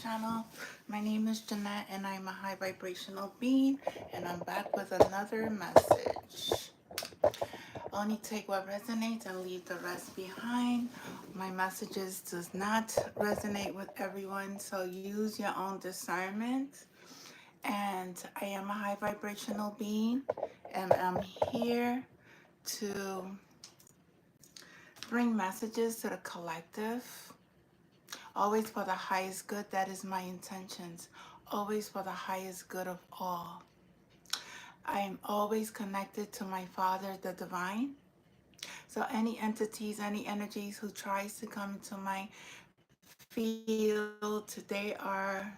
channel. My name is Jeanette and I'm a high vibrational being, and I'm back with another message. Only take what resonates and leave the rest behind. My messages does not resonate with everyone, so use your own discernment. And I am a high vibrational being, and I'm here to bring messages to the collective. Always for the highest good, that is my intentions. Always for the highest good of all. I am always connected to my Father, the Divine. So any entities, any energies who tries to come into my field, they are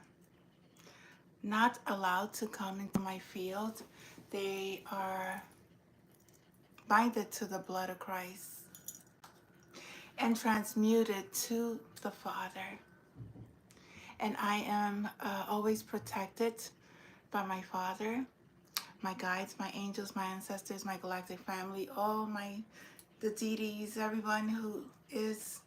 not allowed to come into my field. They are binded to the blood of Christ and transmuted to the Father. And I am always protected by my Father, my guides, my angels, my ancestors, my galactic family, the deities, everyone who is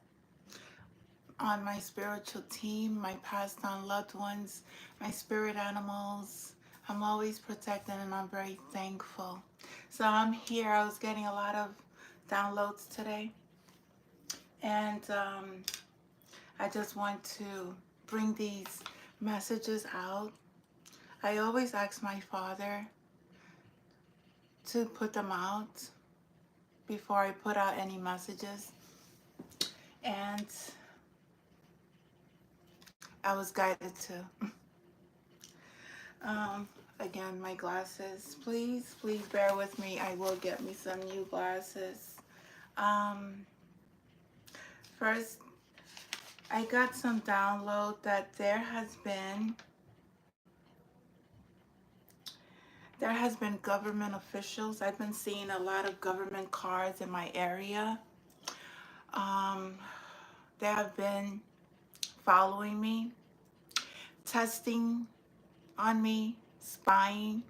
on my spiritual team, my passed on loved ones, my spirit animals. I'm always protected and I'm very thankful. So I'm here. I was getting a lot of downloads today, and I just want to bring these messages out. I always ask my Father to put them out before I put out any messages, and I was guided to. Again, my glasses, please bear with me. I will get me some new glasses. First, I got some download that there has been government officials. I've been seeing a lot of government cars in my area. They have been following me, testing on me, spying,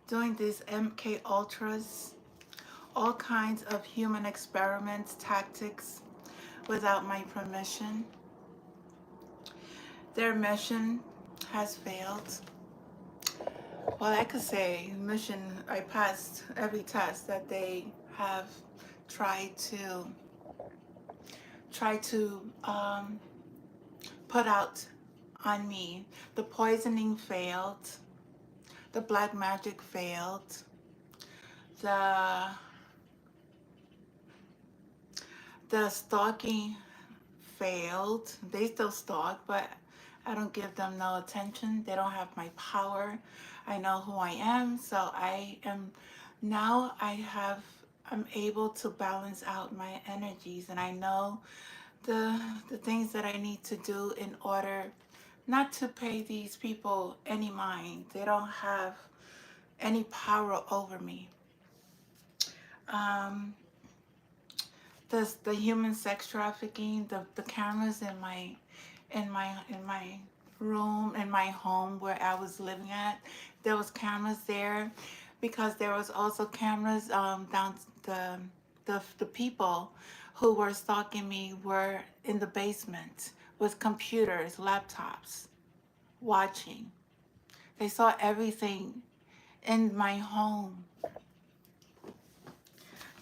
doing these MK Ultras, all kinds of human experiments, tactics without my permission. Their mission has failed. Well, I could say mission, I passed every test that they have tried to put out on me. The poisoning failed. The black magic failed. The stalking failed. They still stalk, but I don't give them no attention. They don't have my power. I know who I am, so I'm able to balance out my energies, and I know the things that I need to do in order not to pay these people any mind. They don't have any power over me. The human sex trafficking, the cameras in my room, in my home where I was living at, there was cameras there, because there was also cameras down the people who were stalking me were in the basement with computers, laptops, watching. They saw everything in my home.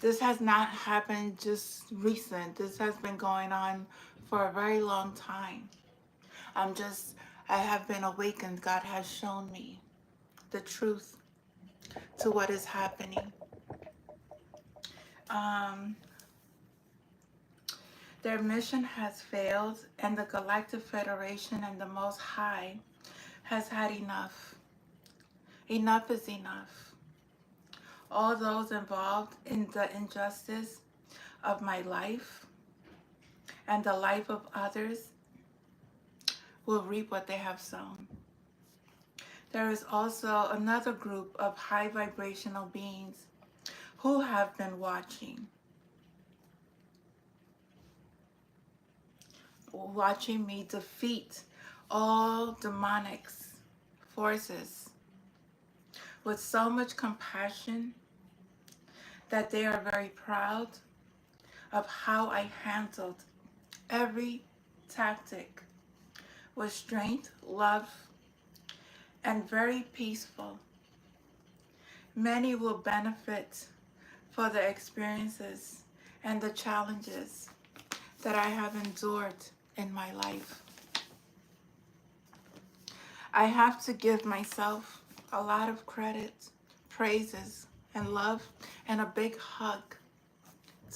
This has not happened just recent. This has been going on for a very long time. I have been awakened. God has shown me the truth to what is happening. Their mission has failed, and the Galactic Federation and the Most High has had enough. Enough is enough. All those involved in the injustice of my life and the life of others will reap what they have sown. There is also another group of high vibrational beings who have been watching me defeat all demonic forces with so much compassion that they are very proud of how I handled every tactic with strength, love, and very peaceful. Many will benefit for the experiences and the challenges that I have endured in my life. I have to give myself a lot of credit, praises, and love, and a big hug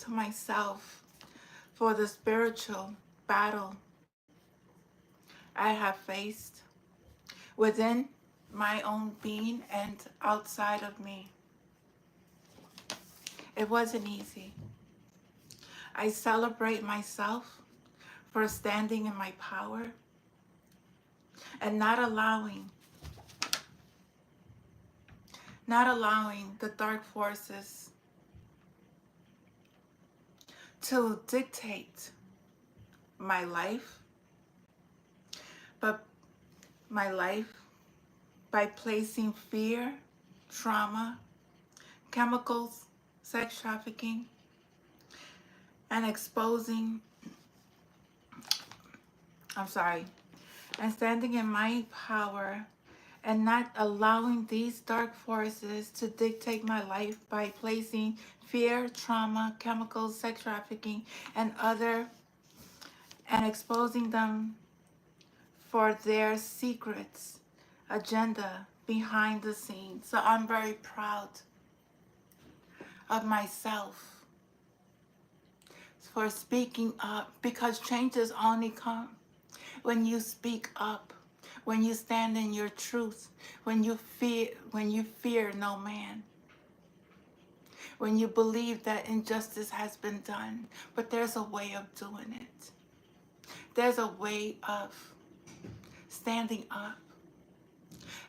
to myself for the spiritual battle I have faced within my own being and outside of me. It wasn't easy. I celebrate myself for standing in my power and not allowing the dark forces to dictate my life, but my life by placing fear, trauma, chemicals, sex trafficking, and and standing in my power and not allowing these dark forces to dictate my life by placing fear, trauma, chemicals, sex trafficking, and exposing them for their secrets, agenda behind the scenes. So I'm very proud of myself for speaking up, because changes only come when you speak up, when you stand in your truth, when you fear no man, when you believe that injustice has been done, but there's a way of doing it. There's a way of standing up.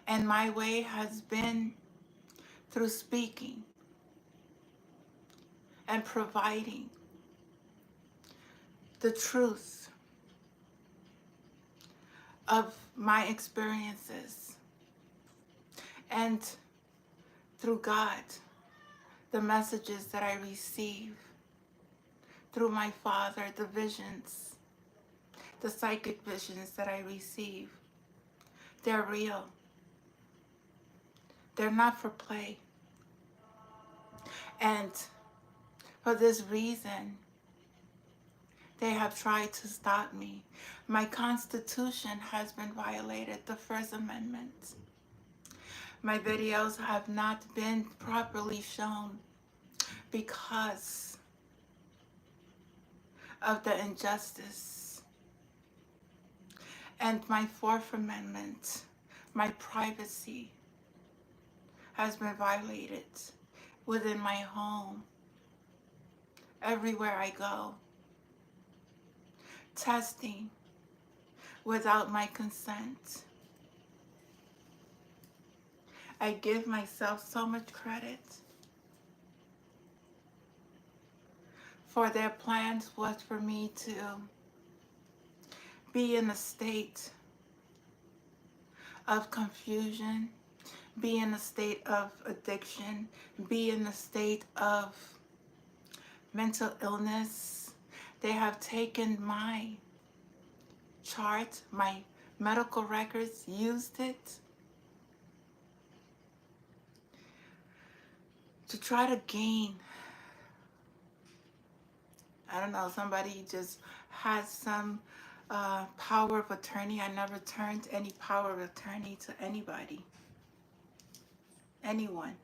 And my way has been through speaking and providing the truth of my experiences, and through God, the messages that I receive through my Father, the visions, the psychic visions that I receive. They're real. They're not for play. And for this reason, they have tried to stop me. My Constitution has been violated, the First Amendment. My videos have not been properly shown because of the injustice. And my Fourth Amendment, my privacy, has been violated within my home, everywhere I go. Testing without my consent. I give myself so much credit, for their plans was for me to be in a state of confusion, be in a state of addiction, be in a state of mental illness. They have taken my chart, my medical records, used it to try to gain, I don't know, somebody just has some power of attorney. I never turned any power of attorney to anybody, anyone.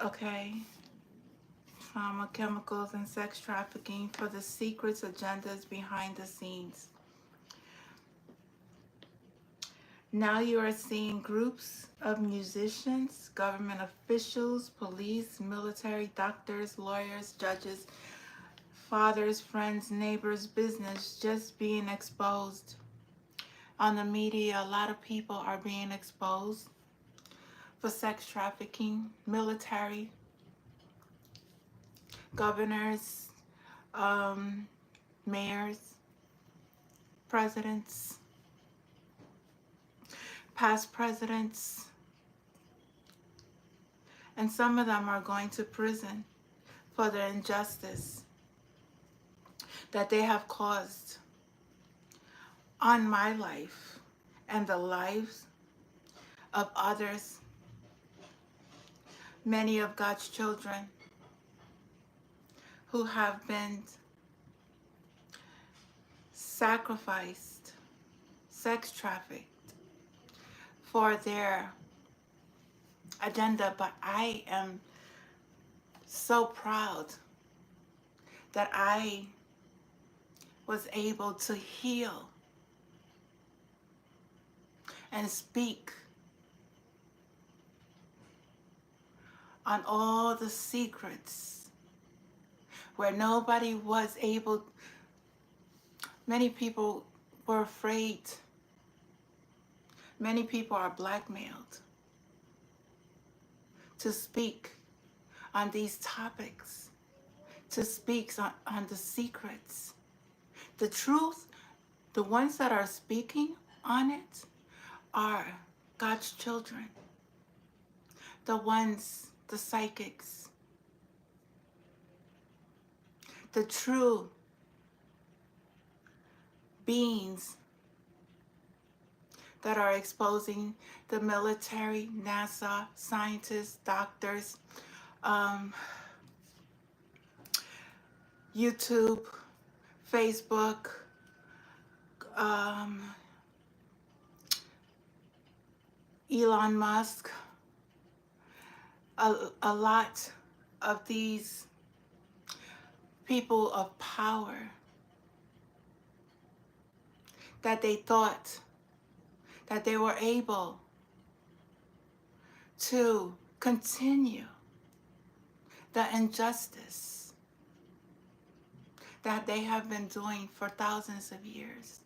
Okay. Trauma, chemicals, and sex trafficking for the secrets, agendas behind the scenes. Now you are seeing groups of musicians, government officials, police, military, doctors, lawyers, judges, fathers, friends, neighbors, business just being exposed. On the media, a lot of people are being exposed for sex trafficking, military, governors, mayors, presidents, past presidents, and some of them are going to prison for their injustice. that they have caused on my life and the lives of others, many of God's children who have been sacrificed, sex trafficked for their agenda. But I am so proud that I was able to heal and speak on all the secrets where nobody was able. Many people were afraid. Many people are blackmailed to speak on these topics, to speak on the secrets. The truth, the ones that are speaking on it are God's children, the ones, the psychics, the true beings that are exposing the military, NASA, scientists, doctors, YouTube, Facebook, Elon Musk, a lot of these people of power that they thought that they were able to continue the injustice that they have been doing for thousands of years.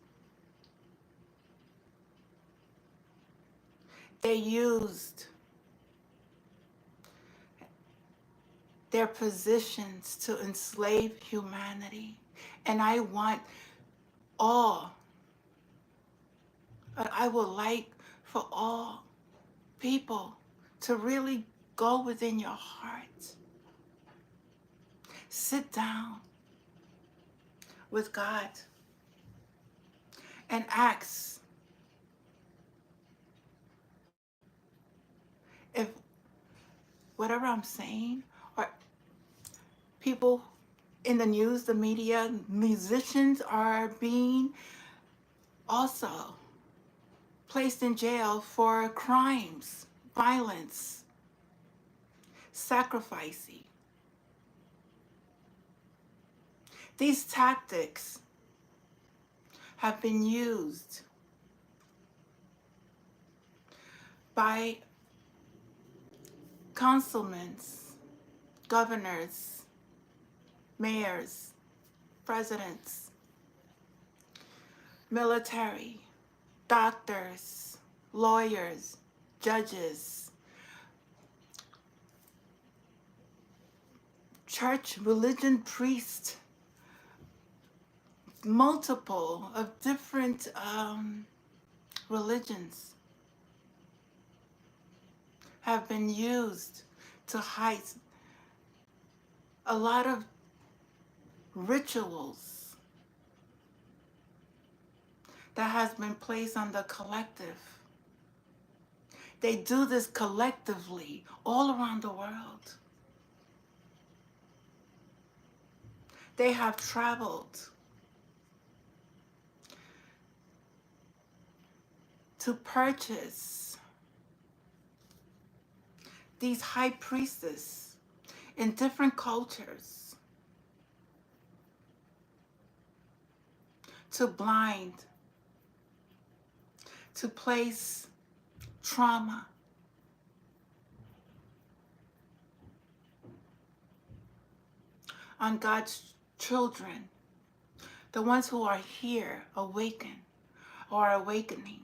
They used their positions to enslave humanity. And I want I would like for all people to really go within your heart. Sit down with God and ask if whatever I'm saying, or people in the news, the media, musicians are being also placed in jail for crimes, violence, sacrificing. These tactics have been used by councilmen, governors, mayors, presidents, military, doctors, lawyers, judges, church, religion, priests, multiple of different religions have been used to hide a lot of rituals that has been placed on the collective. They do this collectively all around the world. They have traveled to purchase these high priestesses in different cultures to blind, to place trauma on God's children, the ones who are here awakened or awakening,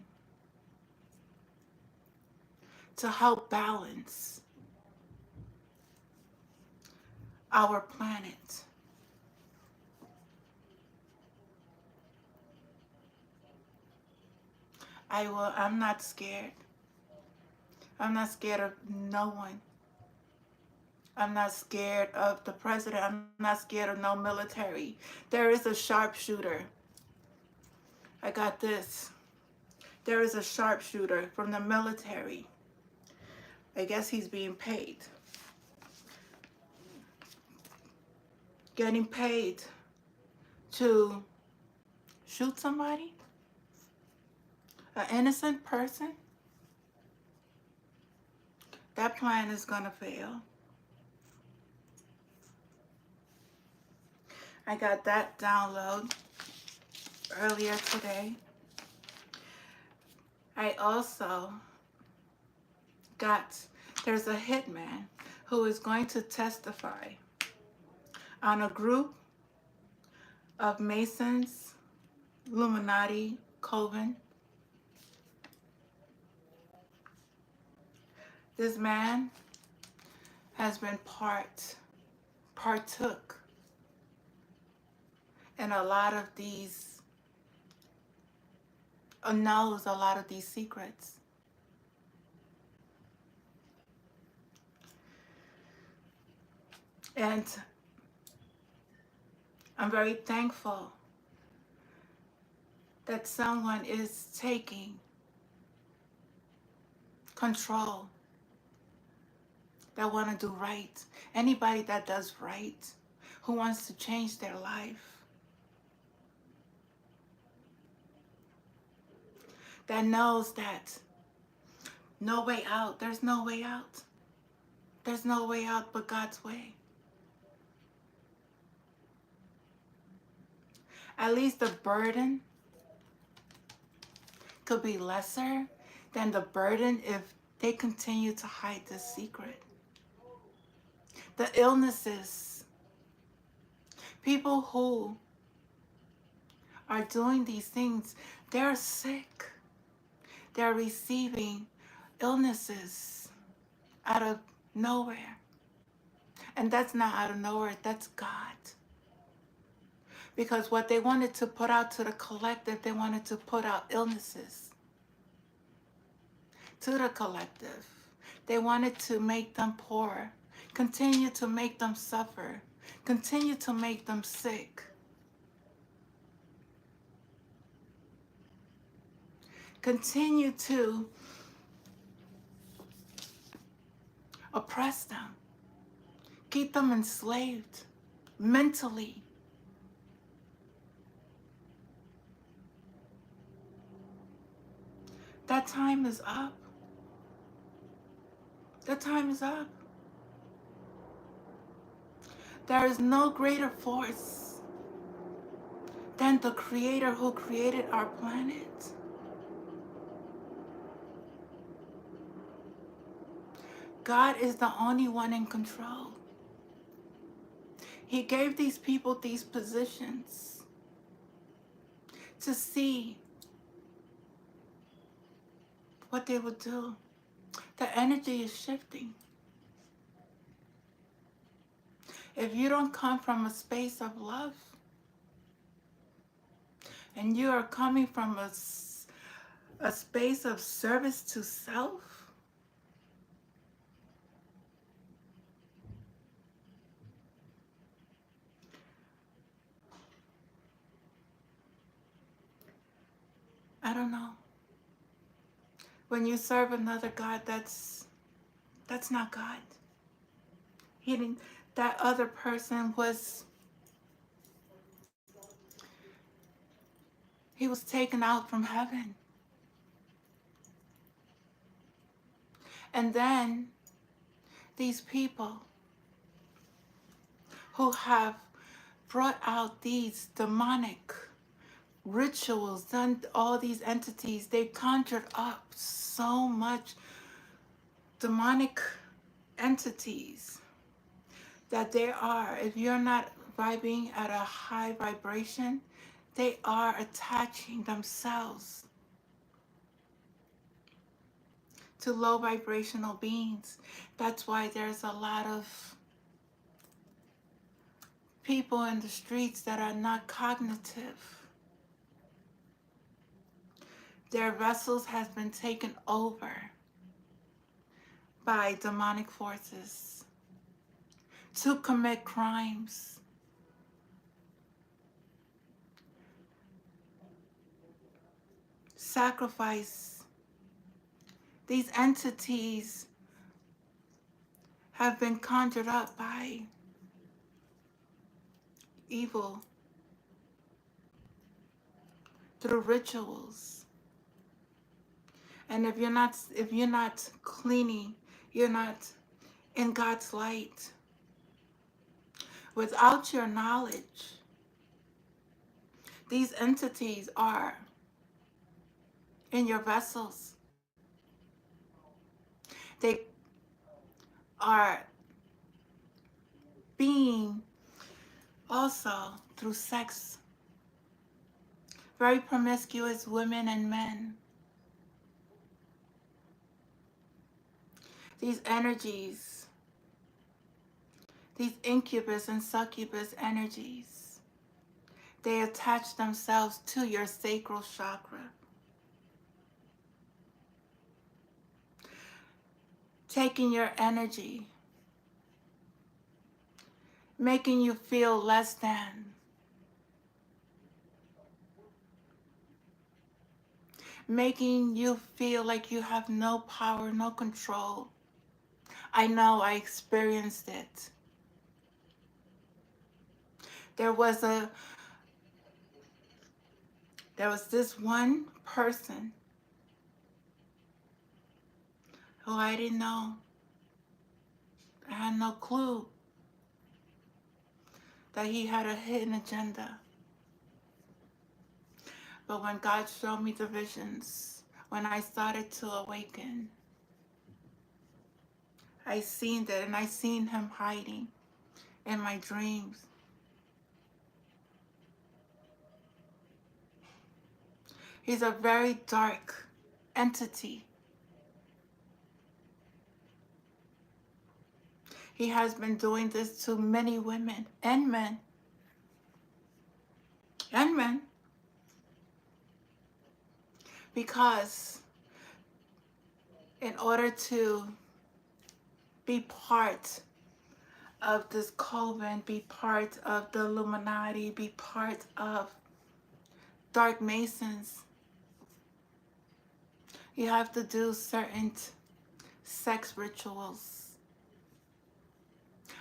to help balance our planet. I'm not scared. I'm not scared of no one. I'm not scared of the president. I'm not scared of no military. There is a sharpshooter. I got this. There is a sharpshooter from the military. I guess he's being paid. Getting paid to shoot somebody? An innocent person? That plan is going to fail. I got that download earlier today. I also got, there's a hitman who is going to testify on a group of Masons, Illuminati, Coven. This man has been partook in a lot of these, knows a lot of these secrets. And I'm very thankful that someone is taking control, that want to do right. Anybody that does right, who wants to change their life, that knows that no way out. There's no way out. There's no way out but God's way. At least the burden could be lesser than the burden if they continue to hide the secret. The illnesses, people who are doing these things, they're sick. They're receiving illnesses out of nowhere. And that's not out of nowhere, that's God. Because what they wanted to put out to the collective, they wanted to put out illnesses to the collective. They wanted to make them poor, continue to make them suffer, continue to make them sick. Continue to oppress them, keep them enslaved mentally. That time is up. That time is up. There is no greater force than the Creator who created our planet. God is the only one in control. He gave these people these positions to see what they would do. The energy is shifting. If you don't come from a space of love, and you are coming from a space of service to self, I don't know. When you serve another God, that's not God. He didn't. That other person was. He was taken out from heaven. And then these people who have brought out these demonic rituals, done all these entities, they conjured up so much demonic entities that they are, if you're not vibing at a high vibration, they are attaching themselves to low vibrational beings. That's why there's a lot of people in the streets that are not cognitive. Their vessels has been taken over by demonic forces. to commit crimes. Sacrifice. These entities have been conjured up by evil through rituals. And if you're not cleaning, you're not in God's light. Without your knowledge, these entities are in your vessels. They are being also through sex, very promiscuous women and men. These energies, these incubus and succubus energies, they attach themselves to your sacral chakra, taking your energy, making you feel less than, making you feel like you have no power, no control. I know, I experienced it. There was this one person who I didn't know. I had no clue that he had a hidden agenda. But when God showed me the visions, when I started to awaken, I seen that, and I seen him hiding in my dreams. He's a very dark entity. He has been doing this to many women and men. And men. Because in order to be part of this coven, be part of the Illuminati, be part of Dark Masons, you have to do certain sex rituals.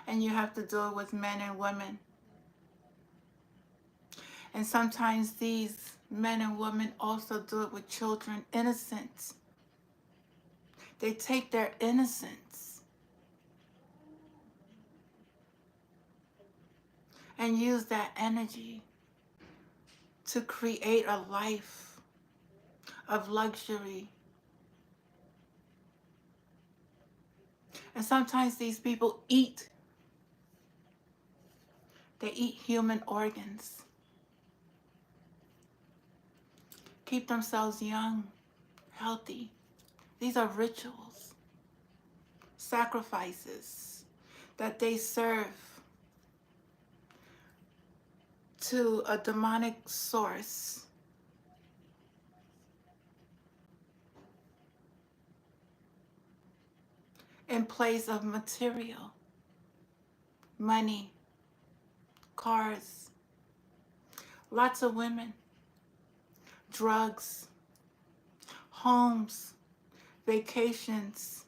And you have to do it with men and women. And sometimes these men and women also do it with children, innocent. They take their innocence and use that energy to create a life of luxury. And sometimes these people eat. They eat human organs. Keep themselves young, healthy. These are rituals, sacrifices that they serve to a demonic source. In place of material, money, cars, lots of women, drugs, homes, vacations,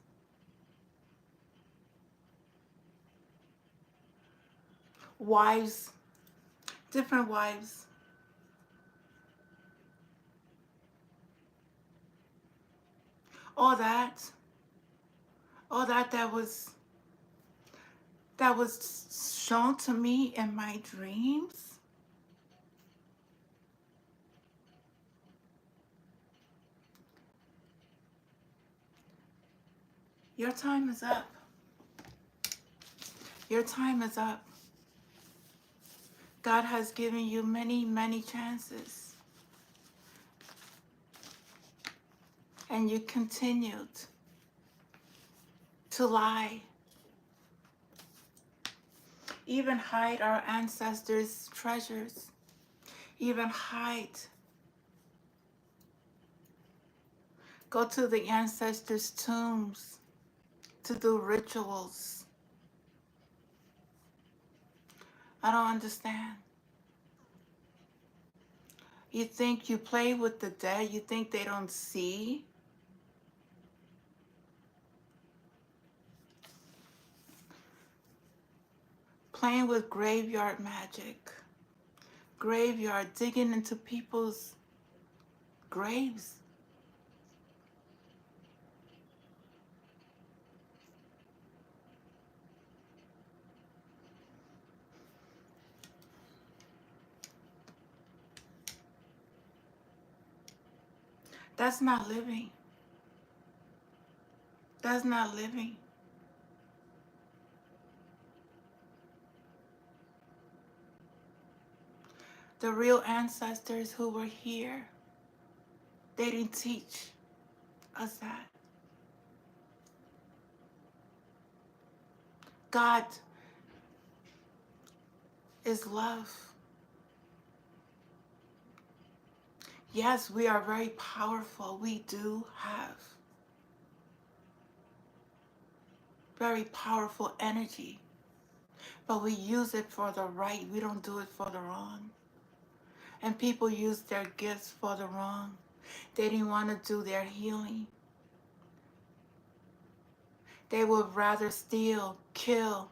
wives, different wives. All that that was shown to me in my dreams. Your time is up. Your time is up. God has given you many, many chances. And you continued to lie. Even hide our ancestors' treasures. Even hide. Go to the ancestors' tombs to do rituals. I don't understand. You think you play with the dead? You think they don't see? Playing with graveyard magic. Graveyard, digging into people's graves. That's not living. That's not living. The real ancestors who were here, they didn't teach us that. God is love. Yes, we are very powerful. We do have very powerful energy, but we use it for the right. We don't do it for the wrong. And people use their gifts for the wrong. They didn't want to do their healing. They would rather steal, kill,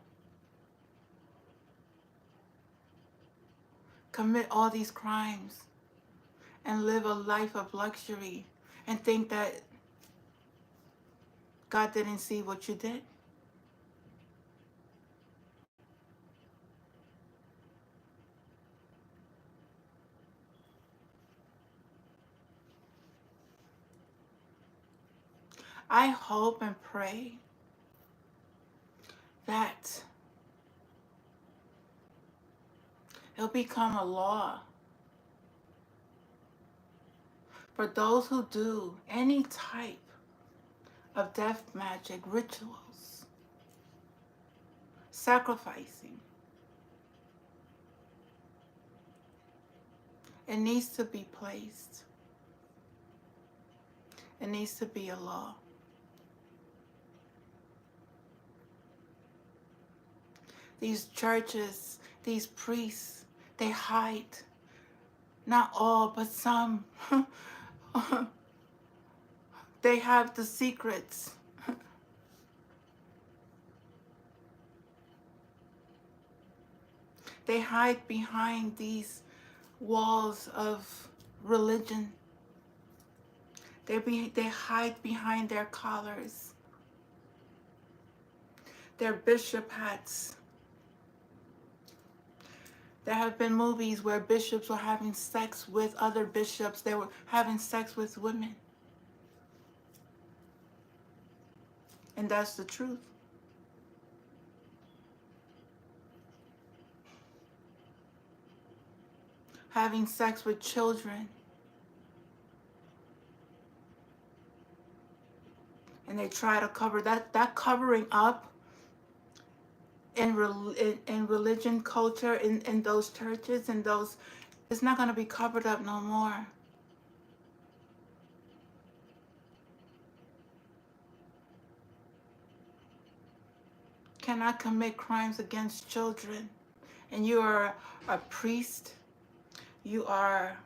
commit all these crimes, and live a life of luxury and think that God didn't see what you did. I hope and pray that it'll become a law for those who do any type of death magic rituals, sacrificing. It needs to be placed. It needs to be a law. These churches, these priests, they hide. Not all, but some. They have the secrets. They hide behind these walls of religion. They hide behind their collars, their bishop hats. There have been movies where bishops were having sex with other bishops. They were having sex with women. And that's the truth. Having sex with children. And they try to cover that covering up in religion, culture, in those churches, in those, it's not going to be covered up no more. Cannot commit crimes against children. And you are a priest, you are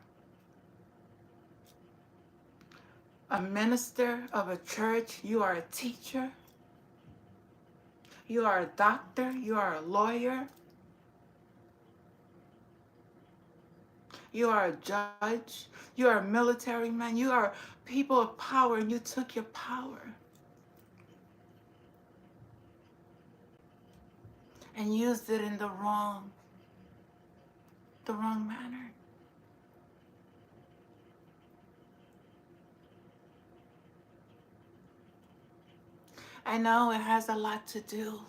a minister of a church, you are a teacher, you are a doctor, you are a lawyer, you are a judge, you are a military man, you are people of power, and you took your power and used it in the wrong manner. I know it has a lot to do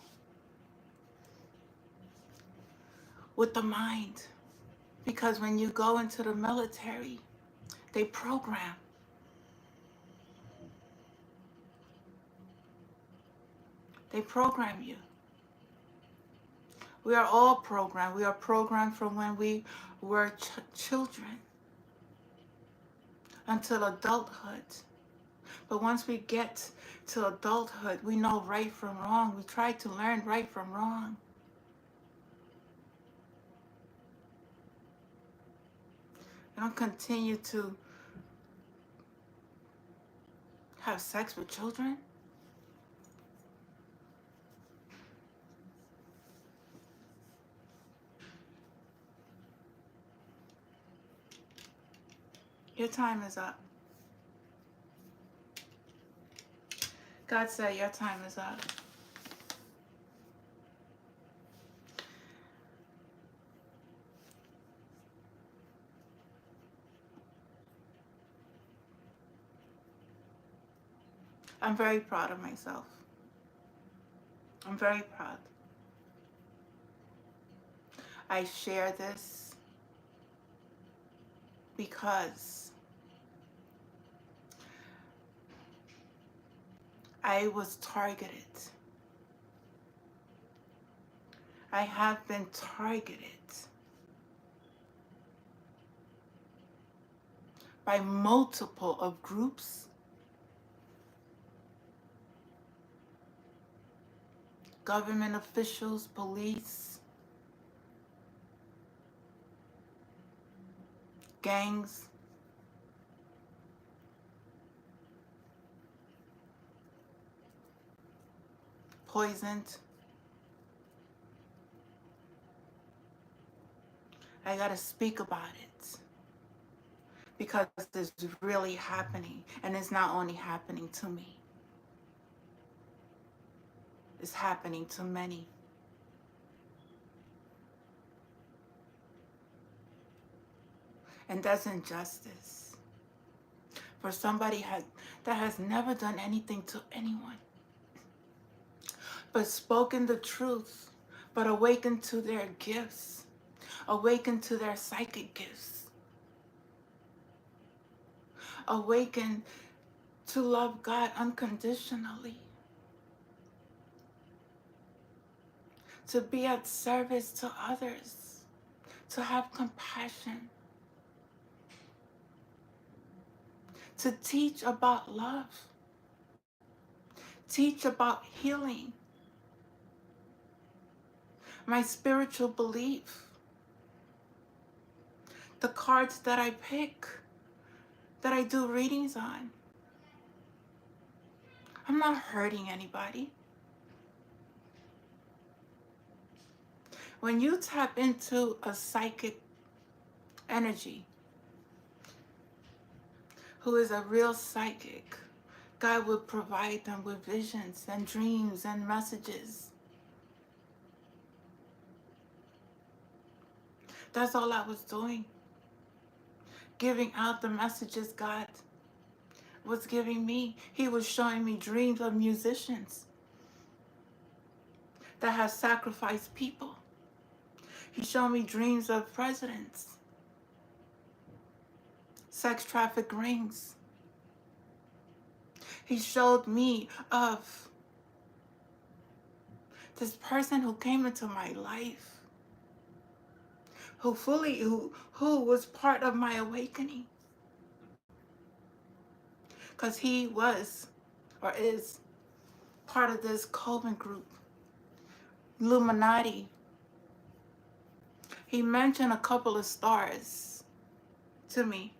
with the mind, because when you go into the military, they program. They program you. We are all programmed. We are programmed from when we were children until adulthood. But once we get to adulthood, we know right from wrong. We try to learn right from wrong. I don't continue to have sex with children. Your time is up. God said your time is up. I'm very proud of myself. I'm very proud. I share this because I was targeted. I have been targeted by multiple of groups, government officials, police, gangs, poisoned. I gotta speak about it because it's really happening, and it's not only happening to me. It's happening to many. And that's injustice for somebody that has never done anything to anyone, but spoken the truth, but awakened to their gifts, awakened to their psychic gifts, awakened to love God unconditionally, to be at service to others, to have compassion, to teach about love, teach about healing, my spiritual belief, the cards that I pick, that I do readings on. I'm not hurting anybody. When you tap into a psychic energy, who is a real psychic, God will provide them with visions and dreams and messages. That's all I was doing. Giving out the messages God was giving me. He was showing me dreams of musicians that have sacrificed people. He showed me dreams of presidents, sex traffic rings. He showed me of this person who came into my life, who was part of my awakening. Because he was or is part of this Coven group, Illuminati. He mentioned a couple of stars to me.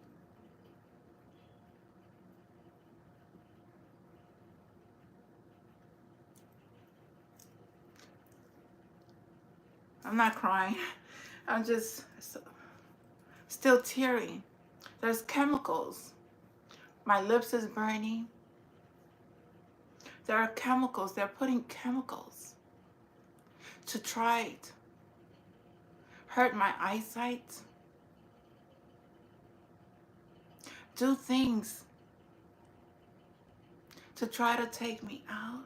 I'm not crying. I'm just still tearing. There's chemicals. My lips is burning. There are chemicals. They're putting chemicals to try it. Hurt my eyesight. Do things to try to take me out.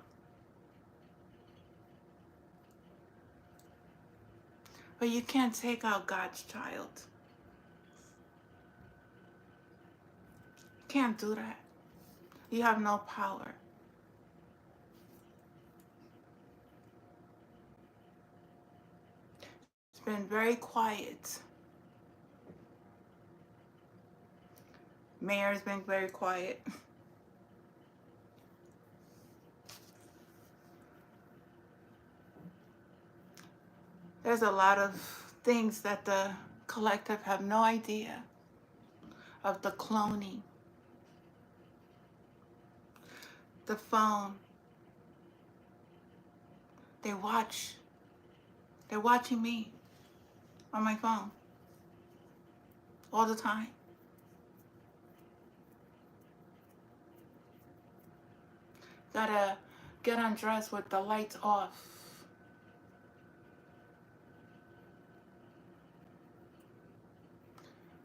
But you can't take out God's child. You can't do that. You have no power. It's been very quiet. Mayor's been very quiet. There's a lot of things that the collective have no idea. of the cloning, the phone. They're watching me on my phone all the time. Gotta get undressed with the lights off.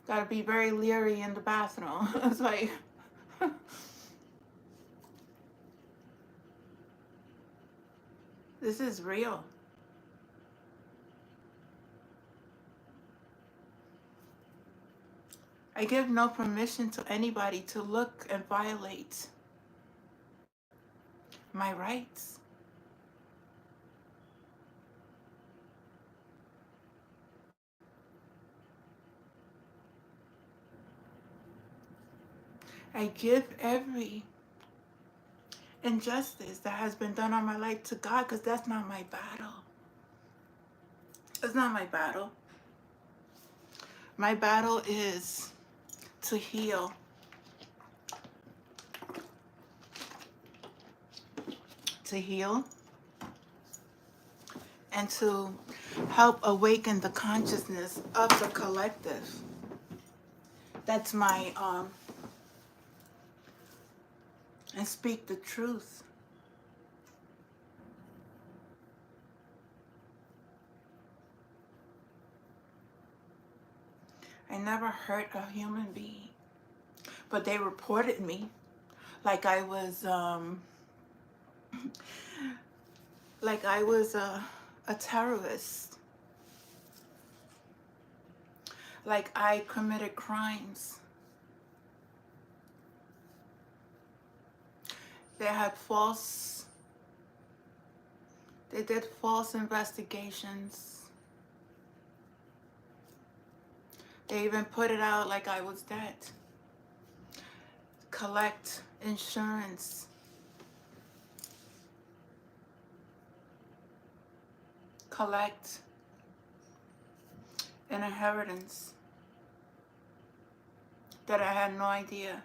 Gotta be very leery in the bathroom. It's like, this is real. I give no permission to anybody to look and violate my rights. I give every injustice that has been done on my life to God, because that's not my battle. It's not my battle. My battle is to heal. To heal and to help awaken the consciousness of the collective. That's my and speak the truth. I never hurt a human being, but they reported me like I was a terrorist, like I committed crimes. They did false investigations. They even put it out like I was dead. Collect insurance. Collect an inheritance that I had no idea.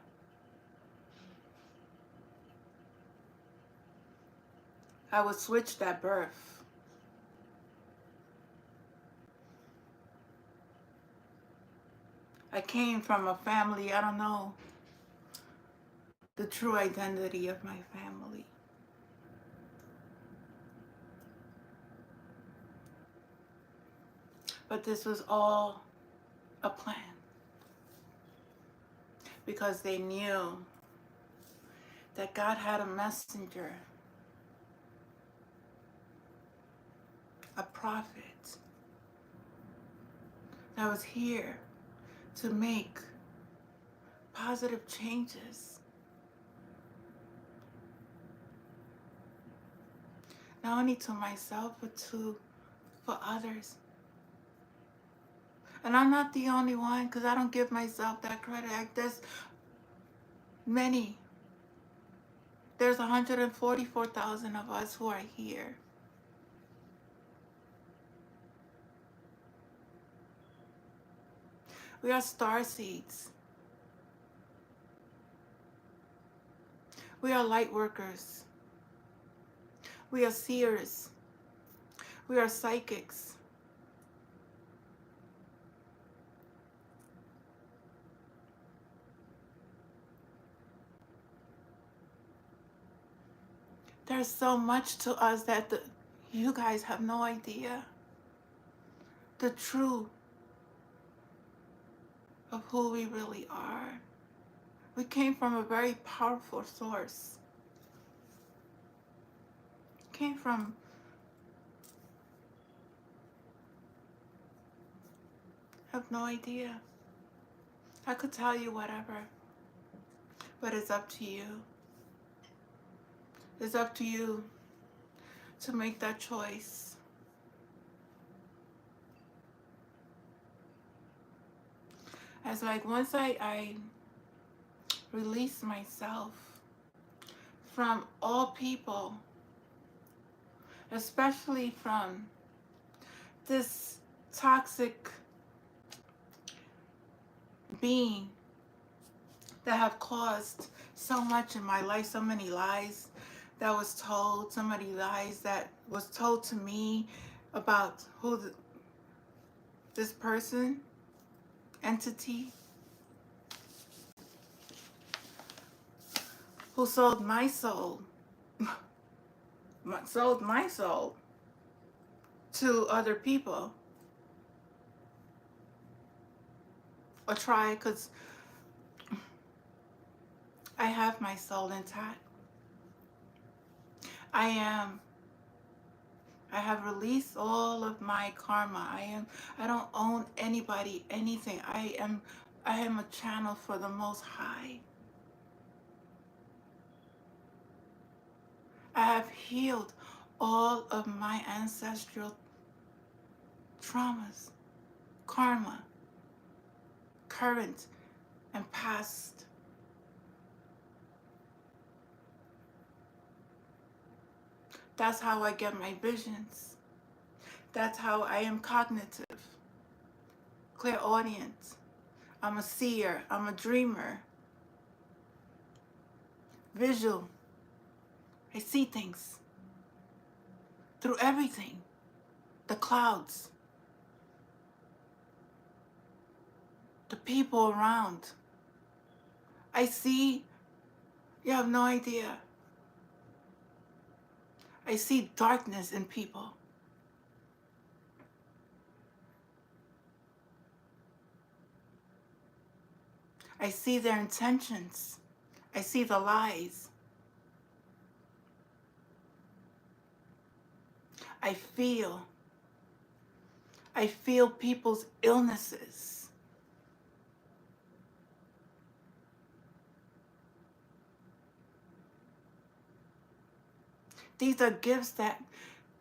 I was switched at birth. I came from a family, I don't know the true identity of my family. But this was all a plan, because they knew that God had a messenger, a prophet, that was here to make positive changes. Not only to myself, but for others. And I'm not the only one, because I don't give myself that credit. There's many. There's 144,000 of us who are here. We are star seeds. We are light workers. We are seers. We are psychics. There's so much to us that you guys have no idea. The truth of who we really are. We came from a very powerful source. Came from I have no idea. I could tell you whatever, but it's up to you. It's up to you to make that choice. As like once I release myself from all people, especially from this toxic being that have caused so much in my life, so many lies that was told, so many lies that was told to me about this person, entity, who sold my soul, sold my soul to other people. Or try, because I have my soul intact. I have released all of my karma. I don't own anybody, anything. I am a channel for the Most High. I have healed all of my ancestral traumas, karma, current and past. That's how I get my visions. That's how I am cognitive, clairaudient. I'm a seer. I'm a dreamer. Visual. I see things through everything. The clouds, the people around. I see, you have no idea. I see darkness in people. I see their intentions. I see the lies. I feel people's illnesses. These are gifts that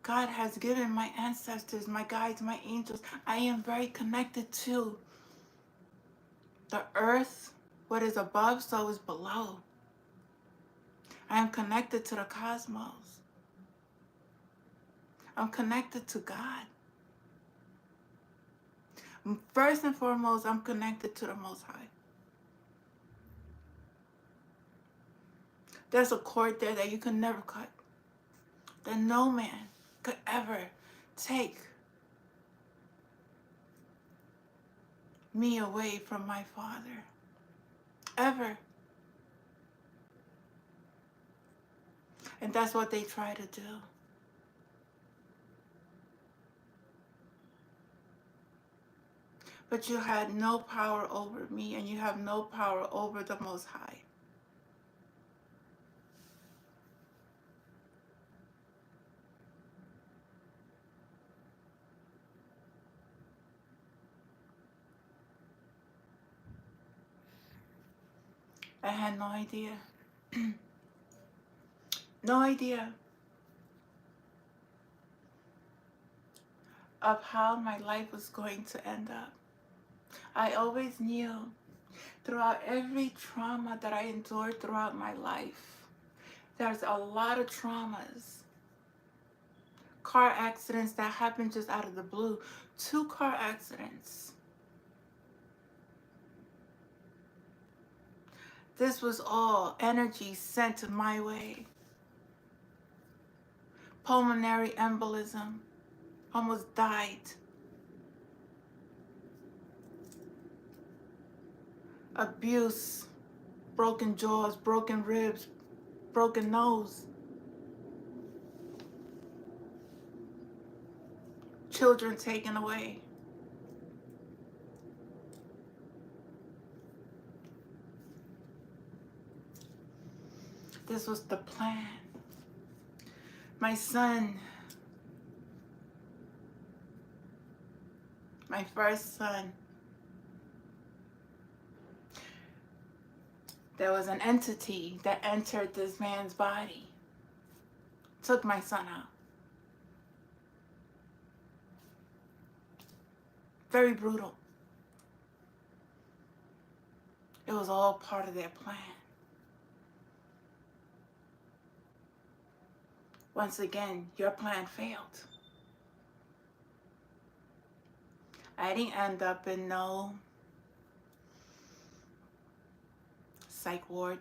God has given my ancestors, my guides, my angels. I am very connected to the earth. What is above, so is below. I am connected to the cosmos. I'm connected to God. First and foremost, I'm connected to the Most High. There's a cord there that you can never cut, that no man could ever take me away from my Father. Ever. And that's what they try to do. But you had no power over me, and you have no power over the Most High. I had no idea. No idea of how my life was going to end up. I always knew throughout every trauma that I endured throughout my life, there's a lot of traumas. Car accidents that happened just out of the blue. 2 car accidents. This was all energy sent my way. Pulmonary embolism. Almost died. Abuse. Broken jaws, broken ribs, broken nose. Children taken away. This was the plan. My son, my first son, there was an entity that entered this man's body, took my son out. Very brutal. It was all part of their plan. Once again, your plan failed. I didn't end up in no psych ward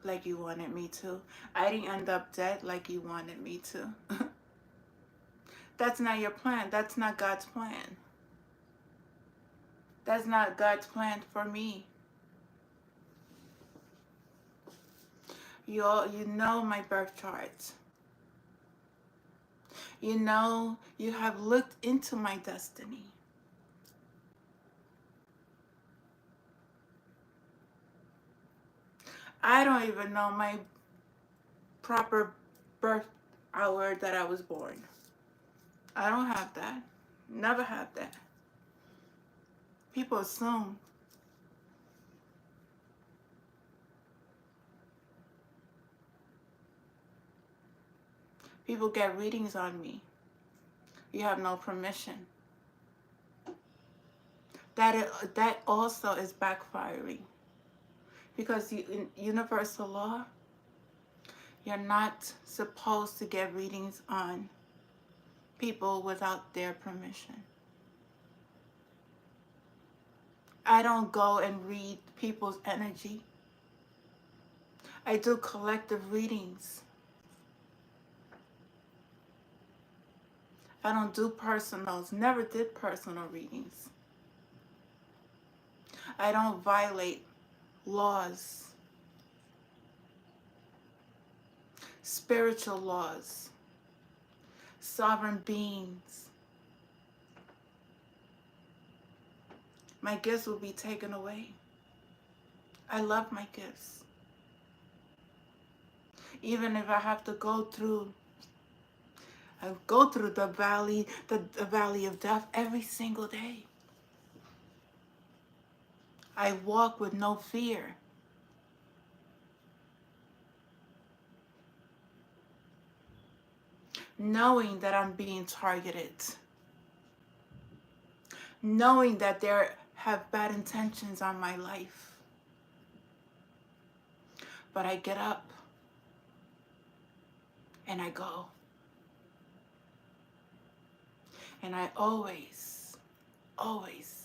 like you wanted me to. I didn't end up dead like you wanted me to. That's not your plan. That's not God's plan. That's not God's plan for me. You know my birth chart. You know you have looked into my destiny. I don't even know my proper birth hour that I was born. I don't have that. Never have that. People assume. People get readings on me. You have no permission. That also is backfiring. Because in universal law, you're not supposed to get readings on people without their permission. I don't go and read people's energy. I do collective readings. I don't do personals. Never did personal readings. I don't violate laws, spiritual laws, sovereign beings. My gifts will be taken away. I love my gifts. Even if I have to go through the valley of death every single day. I walk with no fear. Knowing that I'm being targeted. Knowing that there have bad intentions on my life. But I get up and I go. And I always, always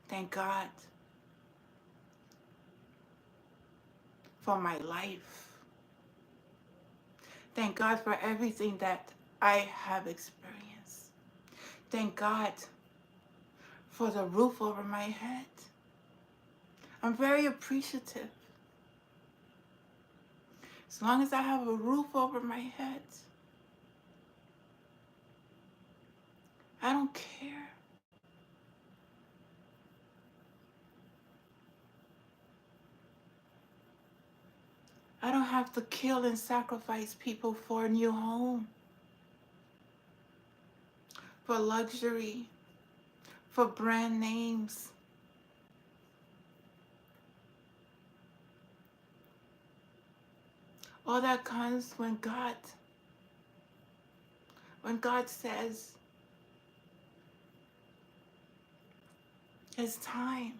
thank God for my life. Thank God for everything that I have experienced. Thank God for the roof over my head. I'm very appreciative. As long as I have a roof over my head, I don't care. I don't have to kill and sacrifice people for a new home, for luxury, for brand names. All that comes when God says it's time.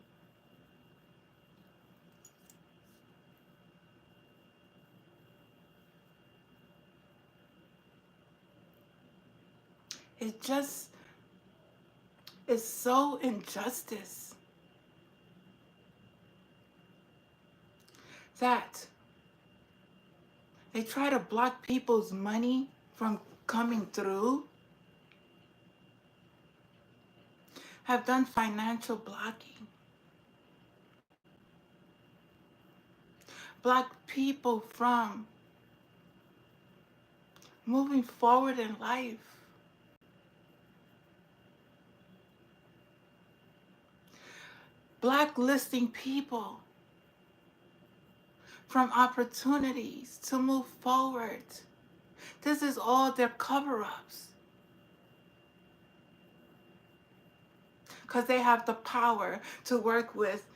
It's so injustice that they try to block people's money from coming through, have done financial blocking, block people from moving forward in life. Blacklisting people from opportunities to move forward. This is all their cover-ups. Because they have the power to work with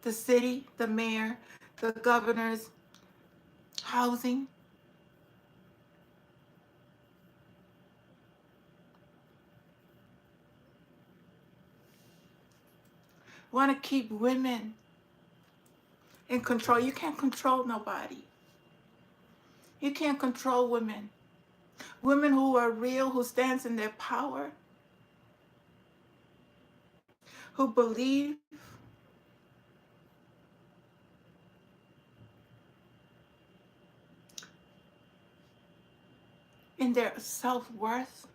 the city, the mayor, the governors, housing. Want to keep women in control. You can't control nobody. You can't control women. Women who are real, who stands in their power. who believe in their self-worth,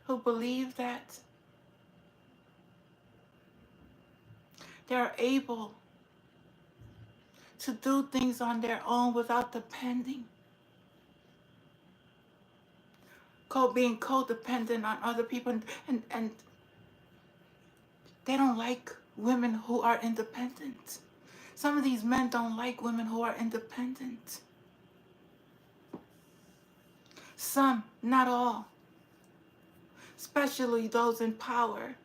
who believe that they're able to do things on their own without depending, being codependent on other people, and they don't like women who are independent. Some of these men don't like women who are independent. Some, not all, especially those in power,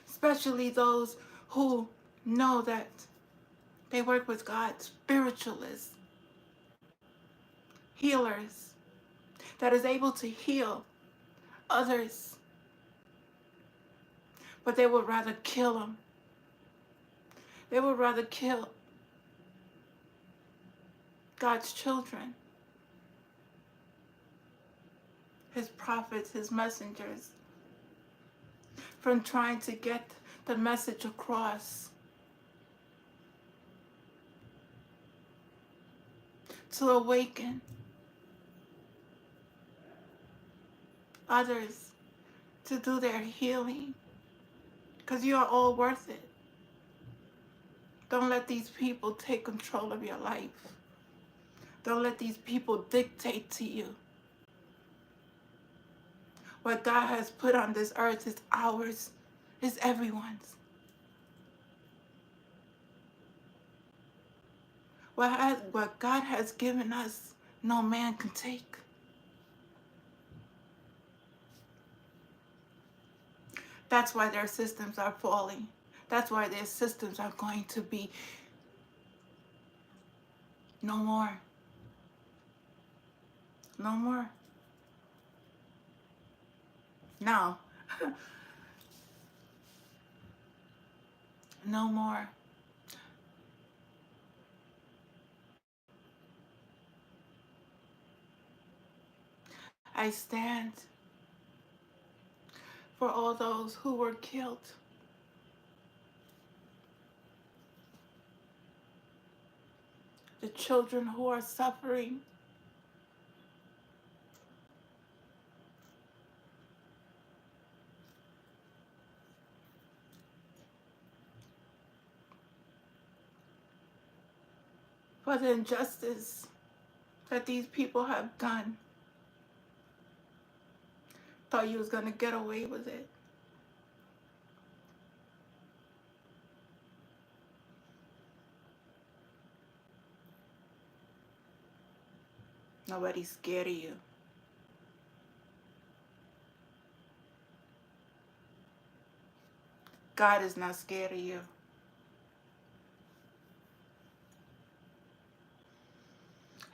especially those who know that they work with God, spiritualists, healers, that is able to heal others, but they would rather kill them. They would rather kill God's children, his prophets, his messengers, from trying to get the message across to awaken others to do their healing, because you are all worth it. Don't let these people take control of your life. Don't let these people dictate to you. What God has put on this earth is ours, is everyone's. What God has given us, no man can take. That's why their systems are falling. That's why their systems are going to be no more. No more. Now, no more. I stand for all those who were killed, the children who are suffering, for the injustice that these people have done. Thought you was going to get away with it. Nobody's scared of you. God is not scared of you.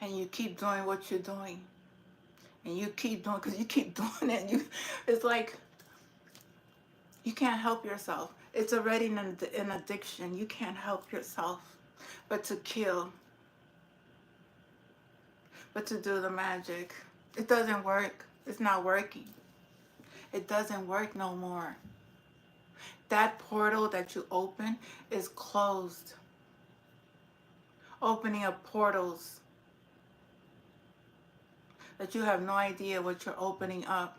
And you keep doing what you're doing. And you keep doing, because you keep doing it. It's like you can't help yourself. It's already an addiction. You can't help yourself but to kill, but to do the magic. It doesn't work. It's not working. It doesn't work no more. That portal that you open is closed. Opening up portals that you have no idea what you're opening up.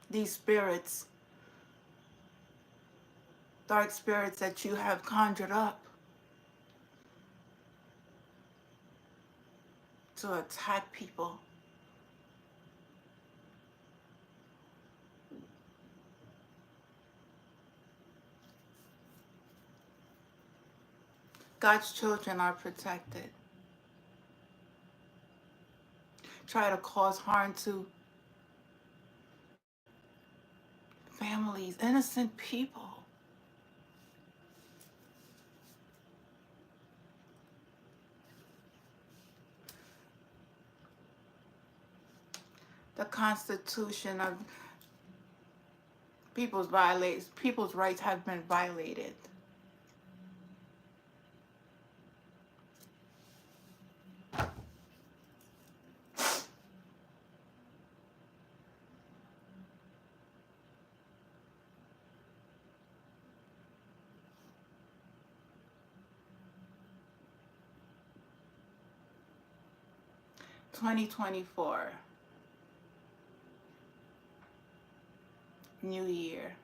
These spirits, dark spirits that you have conjured up to attack people. God's children are protected. Try to cause harm to families, innocent people. The Constitution of people's rights have been violated. 2024. New year.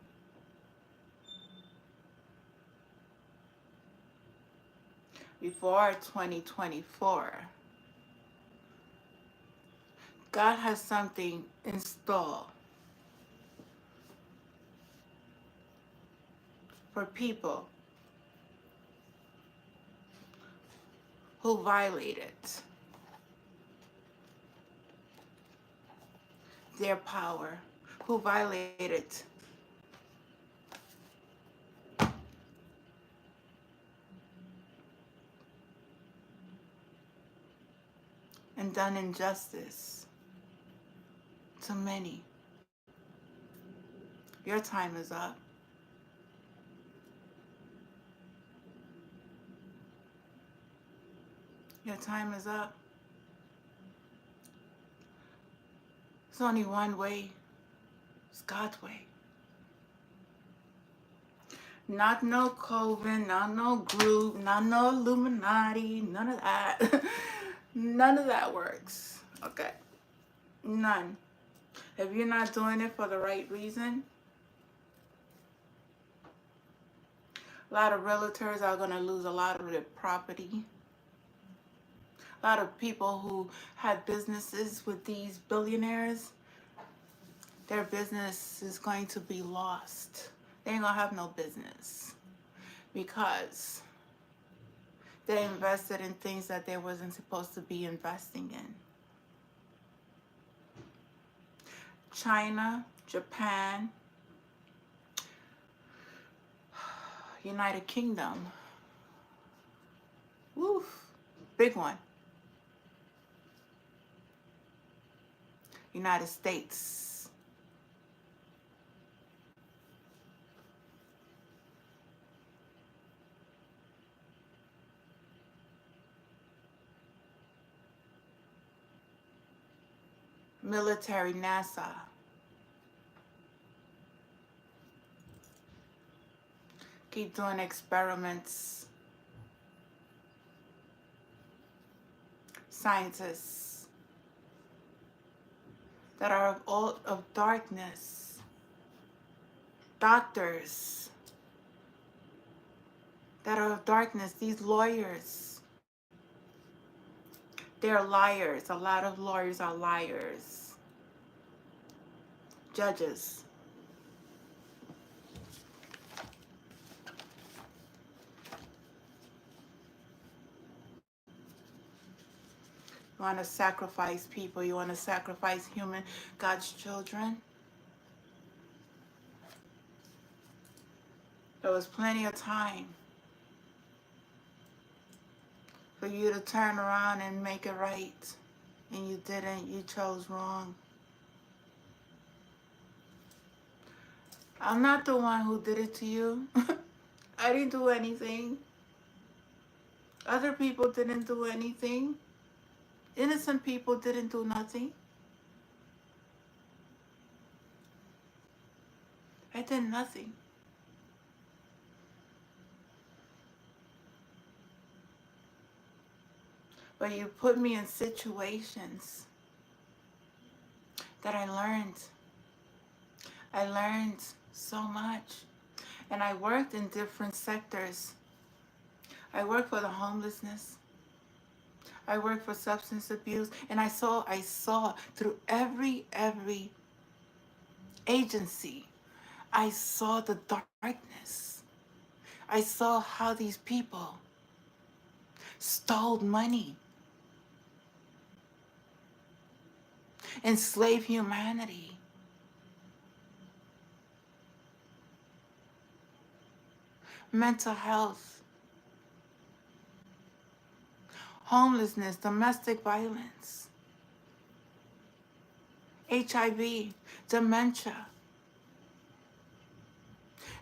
Before 2024, God has something in store for people who violated their power, who violated and done injustice to many. Your time is up. Your time is up. There's only one way. It's God's way. Not no Coven, not no group, not no Illuminati, none of that. None of that works. Okay? None. If you're not doing it for the right reason, a lot of realtors are going to lose a lot of their property. A lot of people who had businesses with these billionaires, their business is going to be lost. They ain't going to have no business because they invested in things that they wasn't supposed to be investing in. China, Japan, United Kingdom. Woof, big one. United States. Military, NASA. Keep doing experiments. Scientists that are all of darkness. Doctors that are of darkness. These lawyers. They're liars. A lot of lawyers are liars. Judges. You want to sacrifice people. You want to sacrifice God's children. There was plenty of time for you to turn around and make it right. And you didn't. You chose wrong. I'm not the one who did it to you. I didn't do anything. Other people didn't do anything. Innocent people didn't do nothing. I did nothing. But you put me in situations that I learned. I learned so much. And I worked in different sectors. I worked for the homelessness. I worked for substance abuse. And I saw through every agency, I saw the darkness. I saw how these people stole money, enslaved humanity. Mental health, homelessness, domestic violence, HIV, dementia.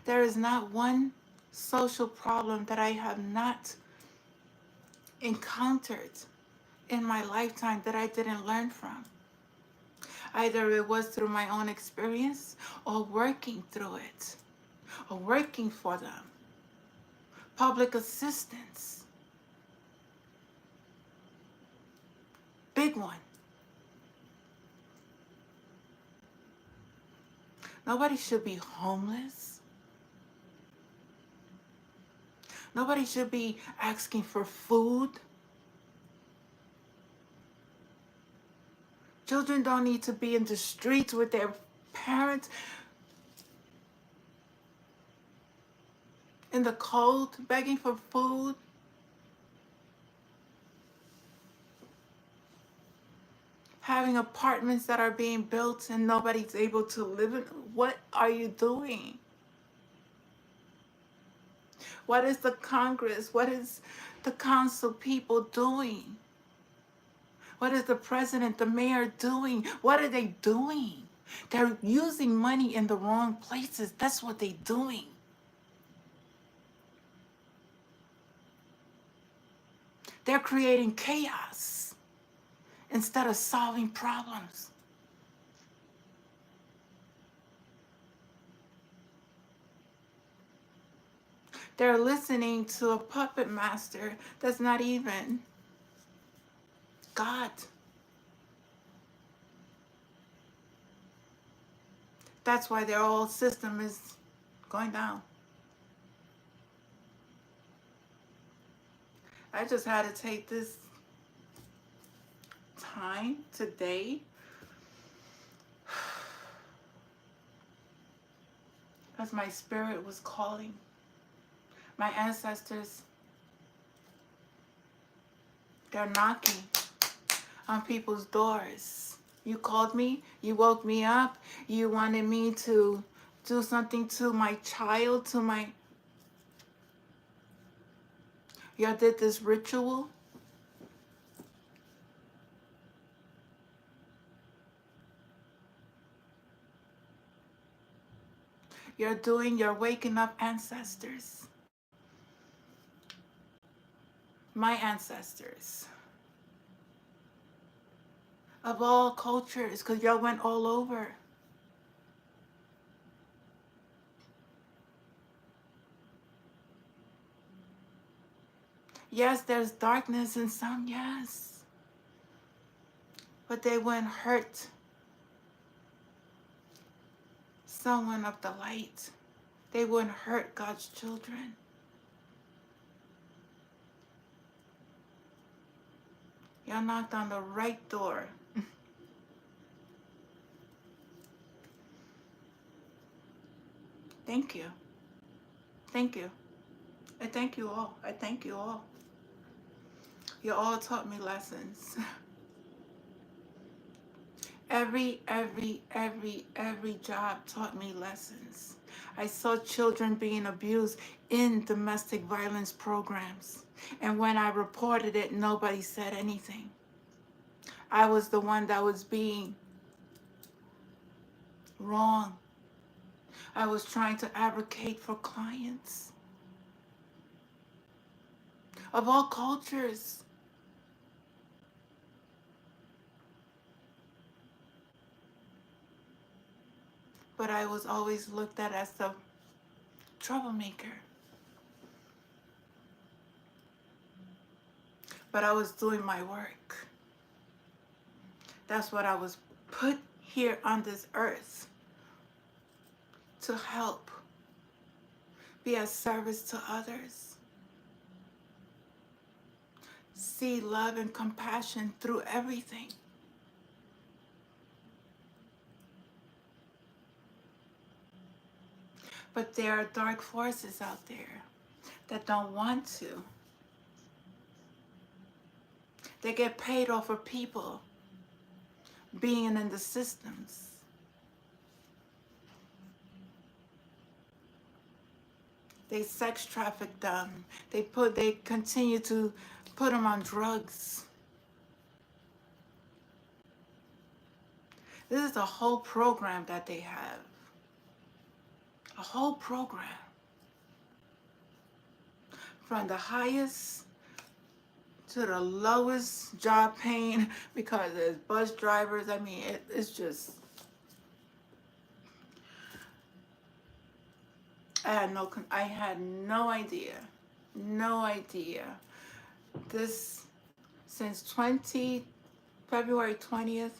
There is not one social problem that I have not encountered in my lifetime that I didn't learn from. Either it was through my own experience or working through it or working for them. Public assistance. Big one. Nobody should be homeless. Nobody should be asking for food. Children don't need to be in the streets with their parents in the cold begging for food. Having apartments that are being built and nobody's able to live in. What are you doing? What is the Congress? What is the council people doing? What is the president, the mayor doing? What are they doing? They're using money in the wrong places. That's what they're doing. They're creating chaos instead of solving problems. They're listening to a puppet master that's not even God. That's why their whole system is going down. I just had to take this time today because my spirit was calling. My ancestors, they're knocking on people's doors. You called me, you woke me up, you wanted me to do something to my child, y'all did this ritual. You're waking up ancestors. My ancestors. Of all cultures, because y'all went all over. Yes, there's darkness in some, yes. But they wouldn't hurt someone of the light. They wouldn't hurt God's children. Y'all knocked on the right door. Thank you. Thank you. I thank you all. I thank you all. You all taught me lessons. Every job taught me lessons. I saw children being abused in domestic violence programs. And when I reported it, nobody said anything. I was the one that was being wrong. I was trying to advocate for clients of all cultures. But I was always looked at as the troublemaker. But I was doing my work. That's what I was put here on this earth to help, be a service to others, see love and compassion through everything. But there are dark forces out there that don't want to. They get paid off of people being in the systems. They sex traffic them. They continue to put them on drugs. This is a whole program that they have. A whole program. From the highest to the lowest job paying, because there's bus drivers. I mean, it's just, I had no idea. No idea. This, since February 20th,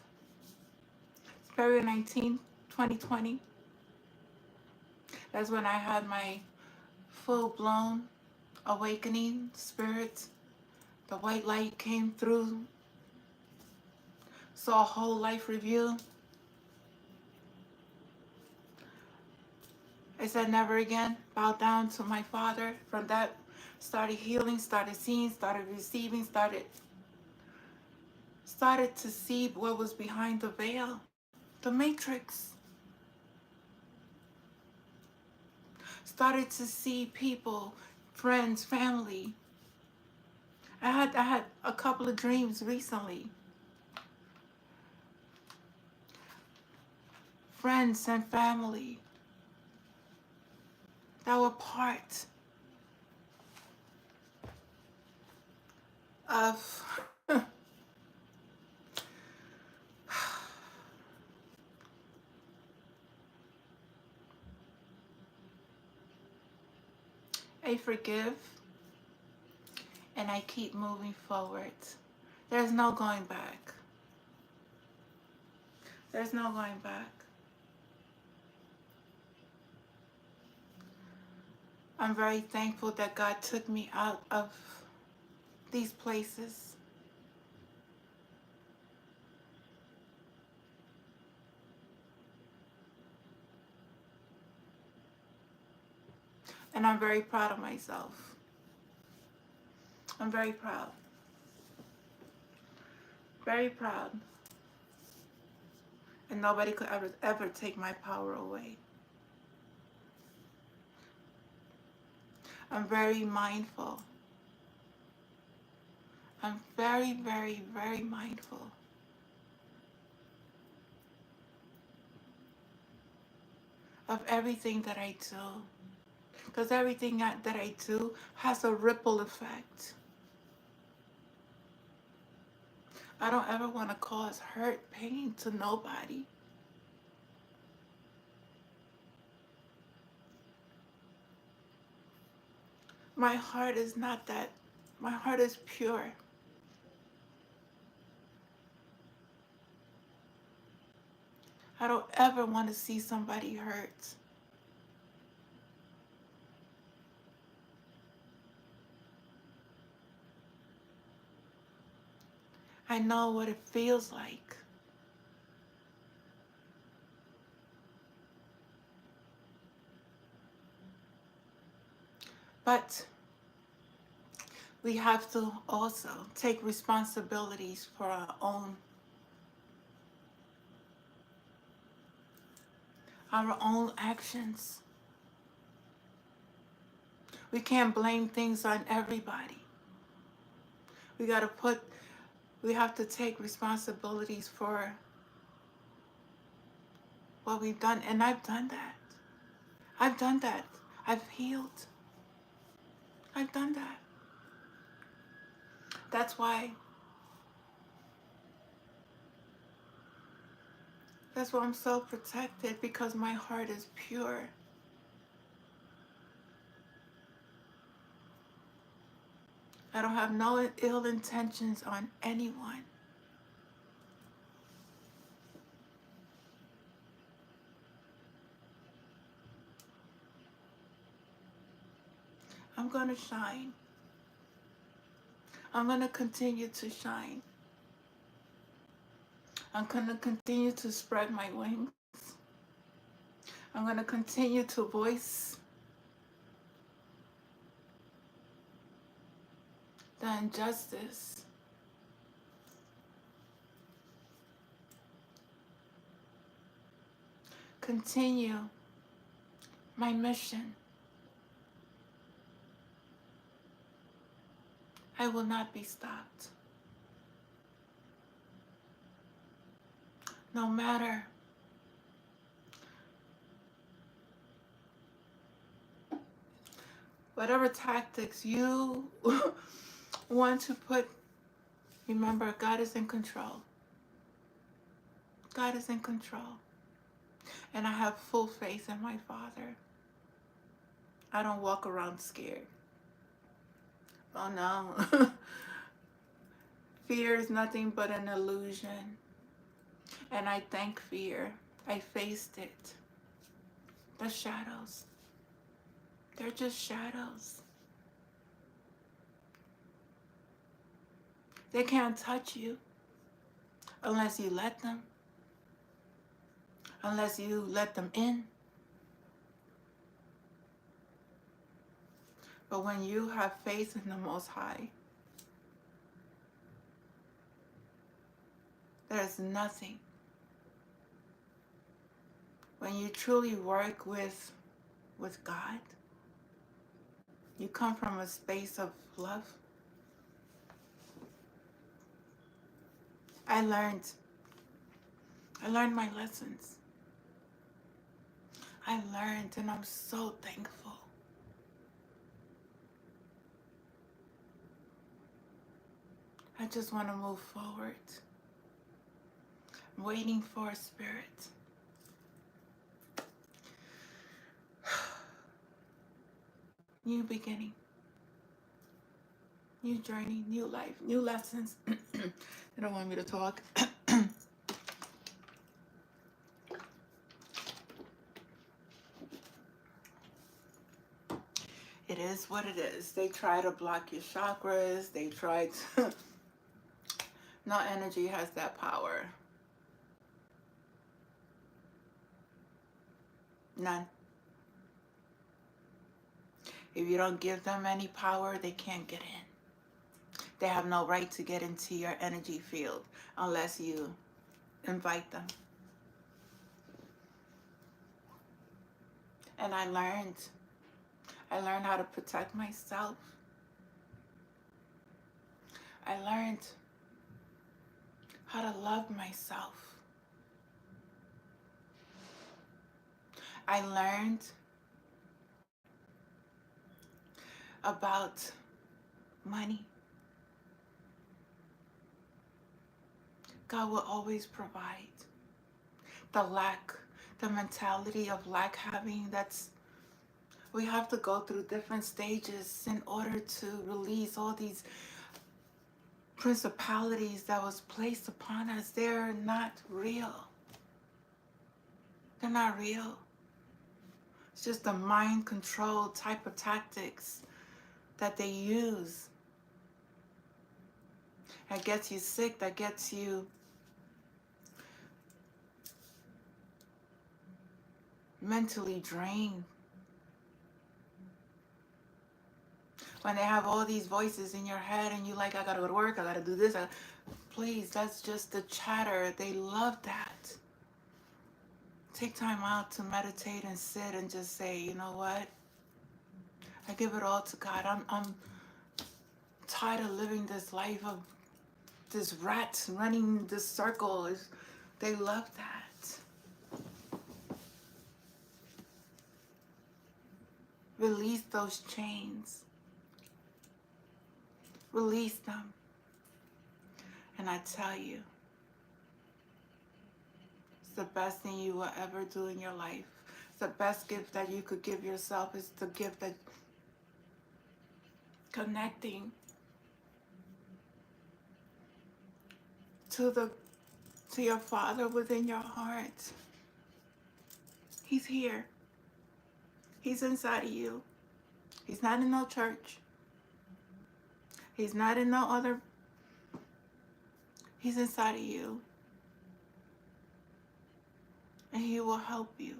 February 19th, 2020, That's when I had my full-blown awakening spirit. The white light came through, saw a whole life review. I said never again, bow down to my Father. From that, started healing, started seeing, started receiving, started to see what was behind the veil, the matrix. Started to see people, friends, family. I had a couple of dreams recently. Friends and family that were part of I forgive and I keep moving forward. There's no going back. There's no going back. I'm very thankful that God took me out of these places. And I'm very proud of myself. I'm very proud. Very proud. And nobody could ever take my power away. I'm very mindful. I'm very, very, very mindful of everything that I do. Because everything that I do has a ripple effect. I don't ever want to cause hurt, pain to nobody. My heart is not that. My heart is pure. I don't ever want to see somebody hurt. I know what it feels like. But we have to also take responsibilities for our own actions. We can't blame things on everybody. We have to take responsibilities for what we've done. And I've done that. I've done that. I've healed. I've done that. That's why I'm so protected, because my heart is pure. I don't have no ill intentions on anyone. I'm going to shine. I'm going to continue to shine. I'm going to continue to spread my wings. I'm going to continue to voice the injustice. Continue my mission. I will not be stopped. No matter whatever tactics you want to put, remember, God is in control. God is in control. And I have full faith in my Father. I don't walk around scared. Oh no. Fear is nothing but an illusion. And I thank fear. I faced it. The shadows. They're just shadows. They can't touch you unless you let them, unless you let them in. But when you have faith in the Most High, there's nothing. When you truly work with God, you come from a space of love. I learned my lessons. I learned, and I'm so thankful. I just want to move forward. I'm waiting for a spirit. New beginning, new journey, new life, new lessons. They don't want me to talk. It is what it is. They try to block your chakras. They try to... No energy has that power. None. If you don't give them any power, they can't get in. They have no right to get into your energy field unless you invite them. And I learned how to protect myself. I learned how to love myself. I learned about money. God will always provide. The mentality of lack having, we have to go through different stages in order to release all these principalities that was placed upon us. They're not real. They're not real. It's just a mind control type of tactics that they use. That gets you sick, that gets you mentally drained. When they have all these voices in your head and you're like, I gotta go to work, I gotta do this. Please, that's just the chatter. They love that. Take time out to meditate and sit and just say, you know what? I give it all to God. I'm tired of living this life of this rat running this circle. They love that. Release those chains. Release them. And I tell you, it's the best thing you will ever do in your life. It's the best gift that you could give yourself. Is the gift that connecting to your Father within your heart. He's here. He's inside of you. He's not in no church. He's not in no other. He's inside of you. And he will help you.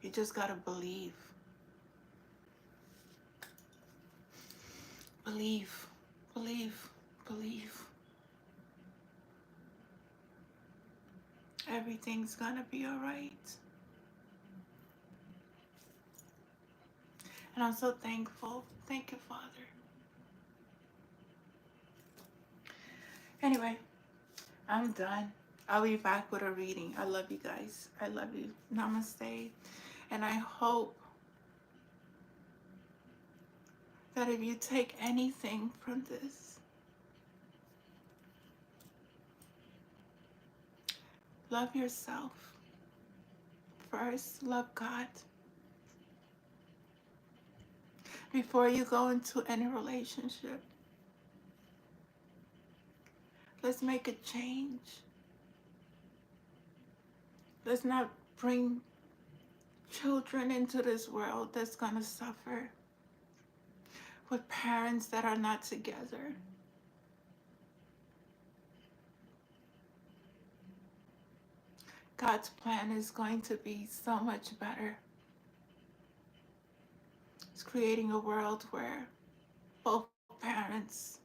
You just gotta believe. Believe. Believe. Believe. Everything's gonna be all right. And I'm so thankful. Thank you, Father. Anyway, I'm done. I'll be back with a reading. I love you guys. I love you. Namaste. And I hope that if you take anything from this, love yourself. First, love God. Before you go into any relationship, let's make a change. Let's not bring children into this world that's going to suffer with parents that are not together. God's plan is going to be so much better. It's creating a world where both parents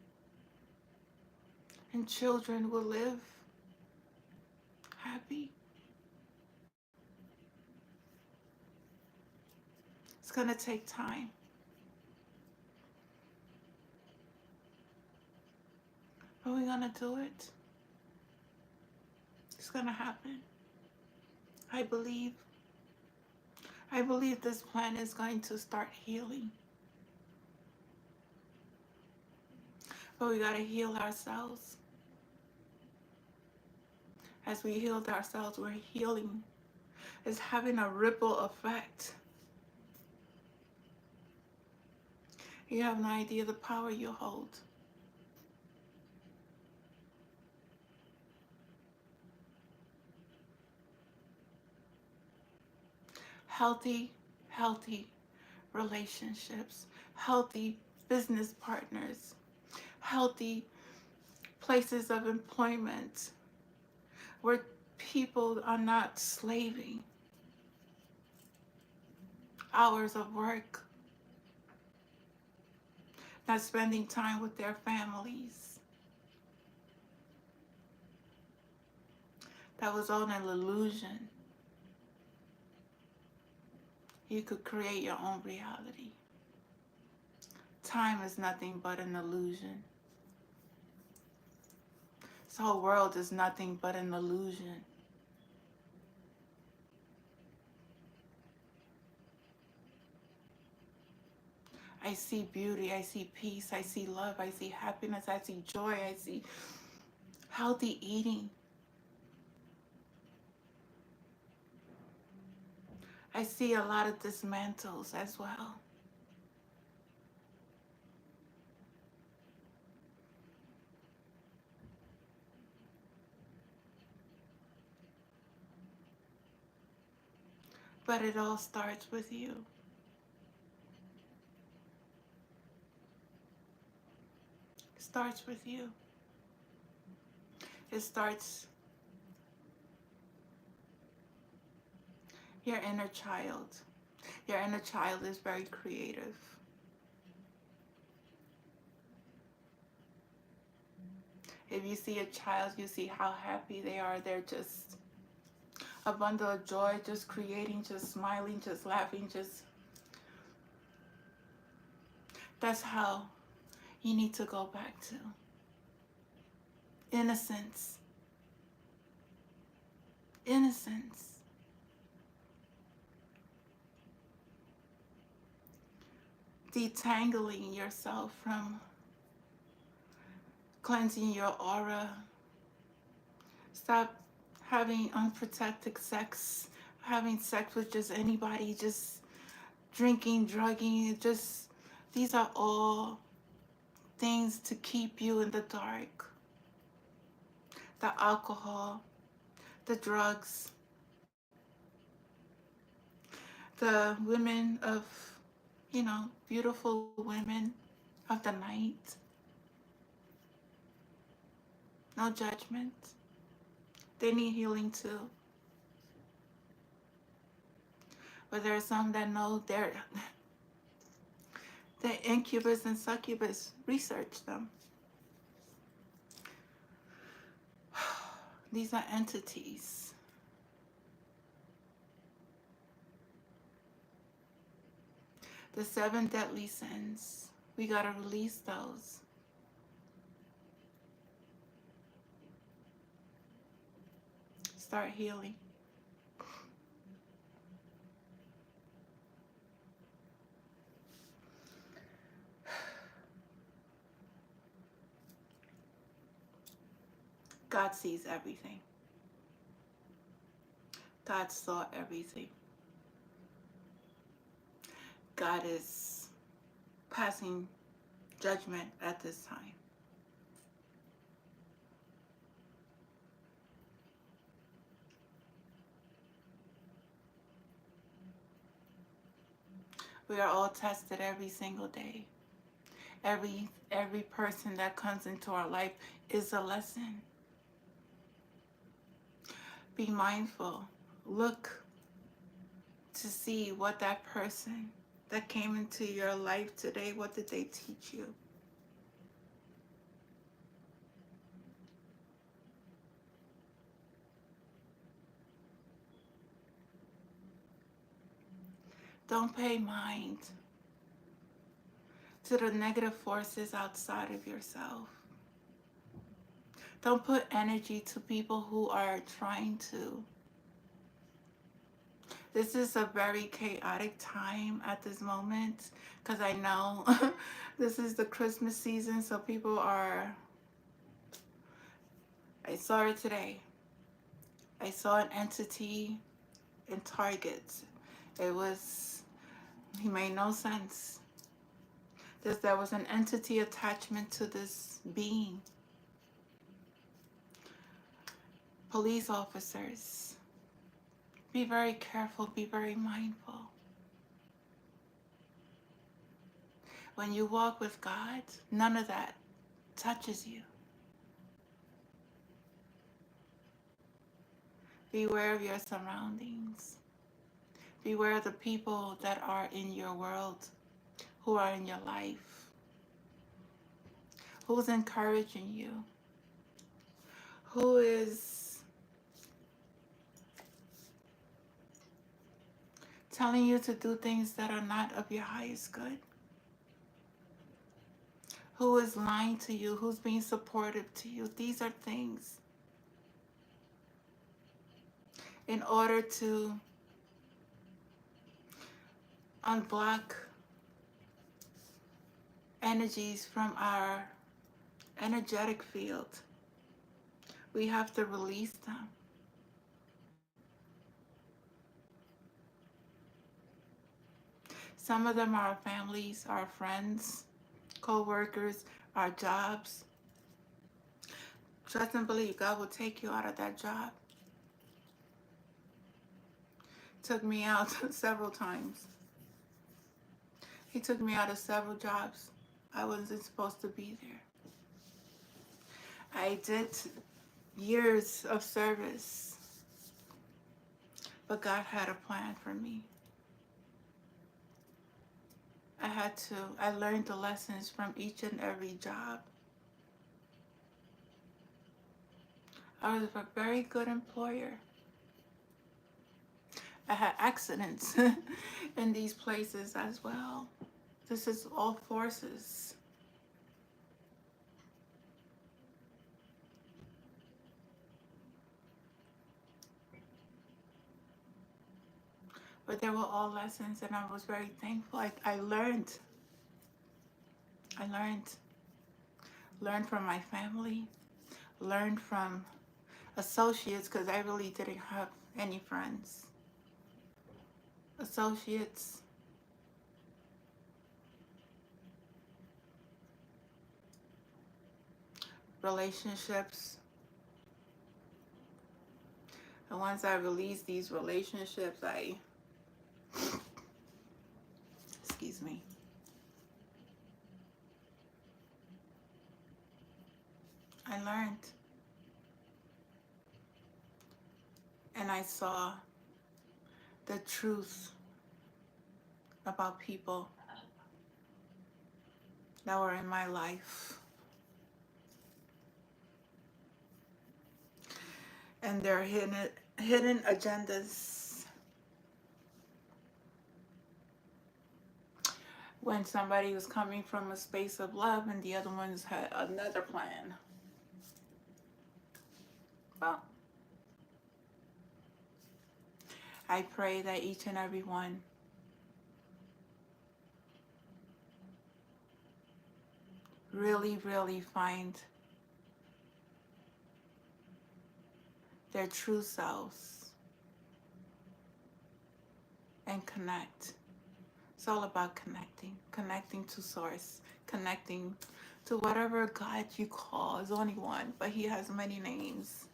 and children will live happy. It's going to take time. But we're going to do it. It's going to happen. I believe. I believe this plan is going to start healing. But we got to heal ourselves. As we healed ourselves, we're healing. It's having a ripple effect. You have no idea the power you hold. Healthy relationships, healthy business partners, healthy places of employment where people are not slaving hours of work, not spending time with their families. That was all an illusion. You could create your own reality. Time is nothing but an illusion. This whole world is nothing but an illusion. I see beauty, I see peace, I see love, I see happiness, I see joy, I see healthy eating. I see a lot of dismantles as well. But it all starts with you. It starts with you. It starts your inner child. Your inner child is very creative. If you see a child, you see how happy they are. They're just a bundle of joy, just creating, just smiling, just laughing, just... That's how you need to go back to. Innocence. Innocence. Detangling yourself from cleansing your aura. Stop having unprotected sex, having sex with just anybody, just drinking, drugging. Just, these are all things to keep you in the dark. The alcohol, the drugs, the women of, beautiful women of the night. No judgment. They need healing too. But there are some that know they're incubus and succubus. Research them. These are entities. The 7 deadly sins. We got to release those. Start healing. God sees everything. God saw everything. God is passing judgment at this time. We are all tested every single day. Every person that comes into our life is a lesson. Be mindful. Look to see what that person that came into your life today, what did they teach you? Don't pay mind to the negative forces outside of yourself. Don't put energy to people who are trying to. This is a very chaotic time at this moment because I know this is the Christmas season, so people are. I saw it today. I saw an entity in Target. He made no sense. There was an entity attachment to this being. Police officers, be very careful, be very mindful. When you walk with God, none of that touches you. Beware of your surroundings. Beware of the people that are in your world, who are in your life. Who's encouraging you? Who is telling you to do things that are not of your highest good? Who is lying to you? Who's being supportive to you? These are things in order to unblock energies from our energetic field. We have to release them. Some of them are our families, our friends, co-workers, our jobs. Trust and believe God will take you out of that job. Took me out several times. He took me out of several jobs. I wasn't supposed to be there. I did years of service, but God had a plan for me. I learned the lessons from each and every job. I was a very good employer. I had accidents in these places as well. This is all forces. But they were all lessons, and I was very thankful. I learned. Learned from my family, learned from associates, because I really didn't have any friends. Associates, relationships. And once I released these relationships, excuse me, I learned. And I saw the truth about people that were in my life. And their hidden agendas. When somebody was coming from a space of love and the other ones had another plan. Well, I pray that each and every one really, really find their true selves and connect. It's all about connecting to source, connecting to whatever God you call. Is only one, but he has many names.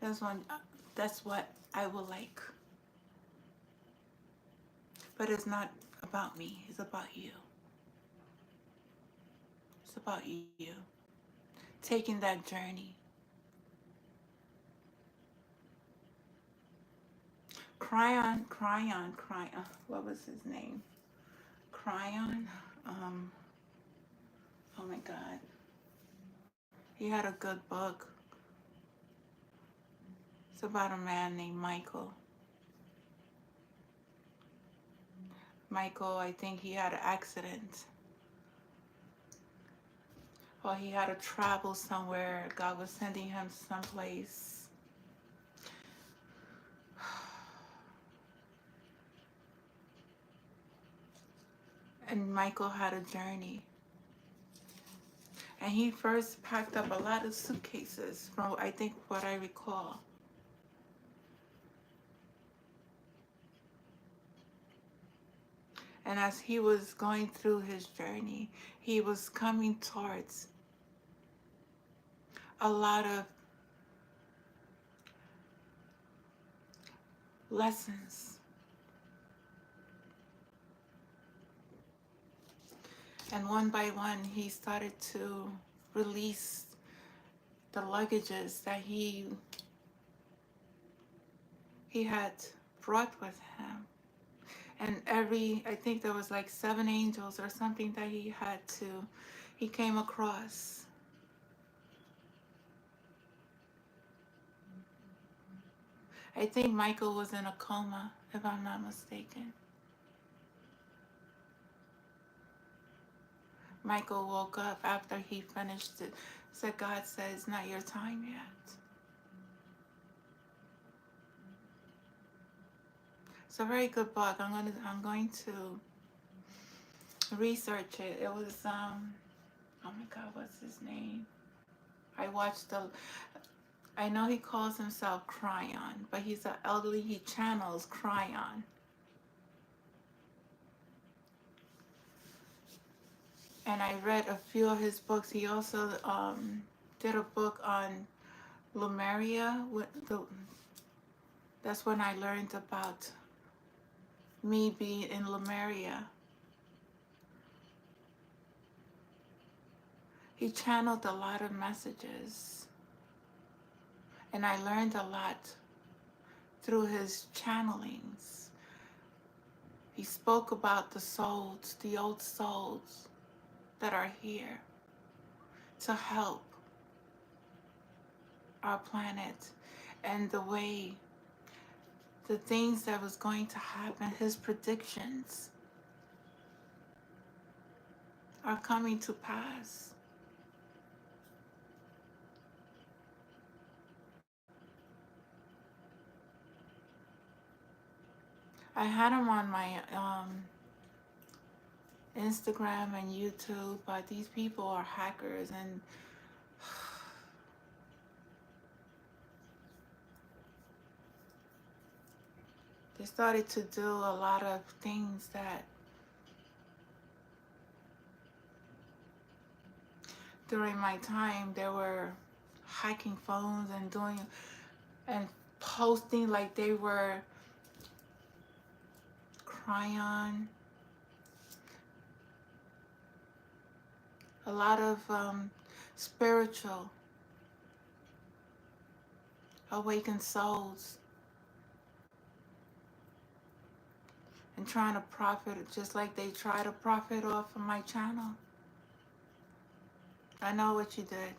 That's one. That's what I would like. But it's not about me. It's about you. It's about you taking that journey. Cryon. What was his name? Cryon. Um. Oh my God. He had a good book. It's about a man named Michael. Michael, I think he had an accident. Or he had to travel somewhere. God was sending him someplace. And Michael had a journey. And he first packed up a lot of suitcases from, I think, what I recall. And as he was going through his journey, he was coming towards a lot of lessons. And one by one, he started to release the luggages that he had brought with him. And I think there was like 7 angels or something that he came across. I think Michael was in a coma, if I'm not mistaken. Michael woke up after he finished it. Said, God said, it's not your time yet. It's a very good book. I'm going to research it. It was oh my God, what's his name? I know he calls himself Cryon, but he's an elderly, he channels Cryon. And I read a few of his books. He also did a book on Lemuria. That's when I learned about me being in Lemuria. He channeled a lot of messages, and I learned a lot through his channelings. He spoke about the souls, the old souls that are here to help our planet, and the things that was going to happen, his predictions are coming to pass. I had him on my Instagram and YouTube, but these people are hackers, and they started to do a lot of things that during my time they were hacking phones and doing and posting like they were Cryon. A lot of spiritual awakened souls, and trying to profit just like they try to profit off of my channel. I know what you did.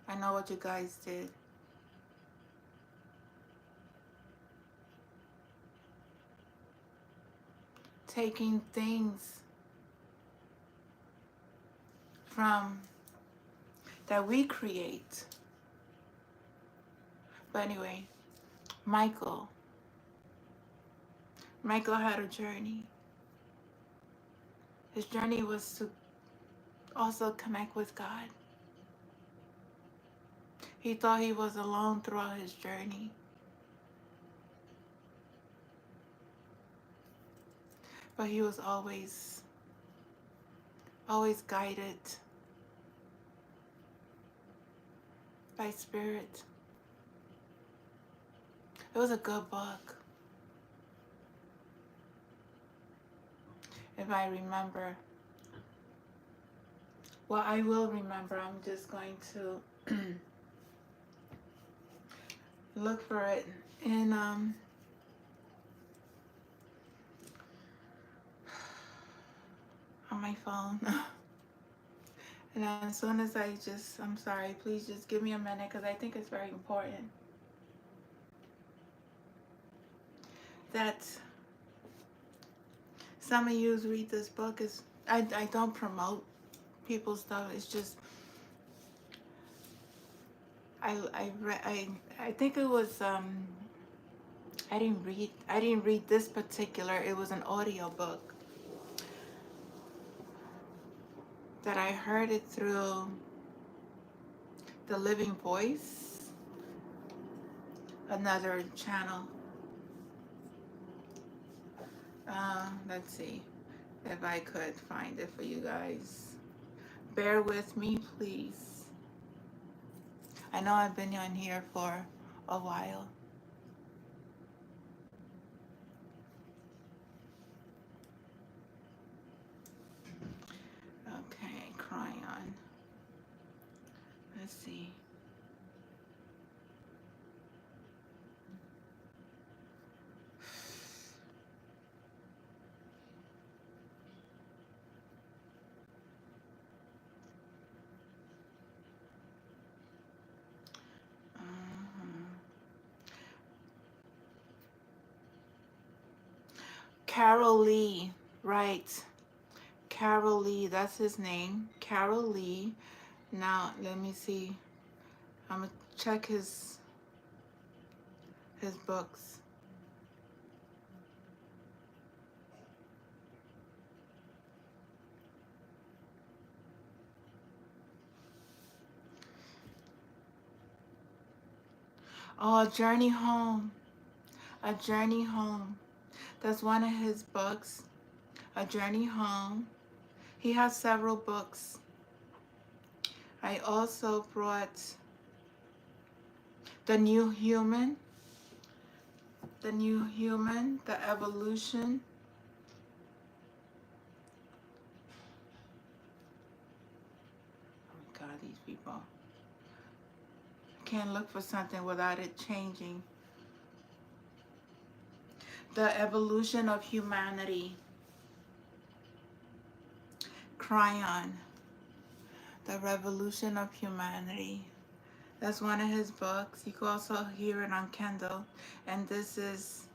I know what you guys did. Taking things from that we create. But anyway, Michael had a journey. His journey was to also connect with God. He thought he was alone throughout his journey. But he was always guided by Spirit. It was a good book, if I remember. Well, I will remember. I'm just going to look for it in on my phone. And as soon as I'm sorry, please just give me a minute because I think it's very important that some of you read this book. I don't promote people's stuff. It's just I think it was I didn't read this particular. It was an audio book that I heard it through the Living Voice, another channel. Let's see if I could find it for you guys. Bear with me, please. I know I've been on here for a while. Okay, Cryon. Let's see. Carol Lee, right. Carol Lee, that's his name. Carol Lee. Now, let me see. I'm going to check his books. Oh, Journey Home. A Journey Home. That's one of his books. A Journey Home. He has several books. I also brought The New Human. The New Human. The Evolution. Oh my God, these people. Can't look for something without it changing. The Evolution of Humanity. Cryon. The Revolution of Humanity. That's one of his books. You can also hear it on Kindle. And this is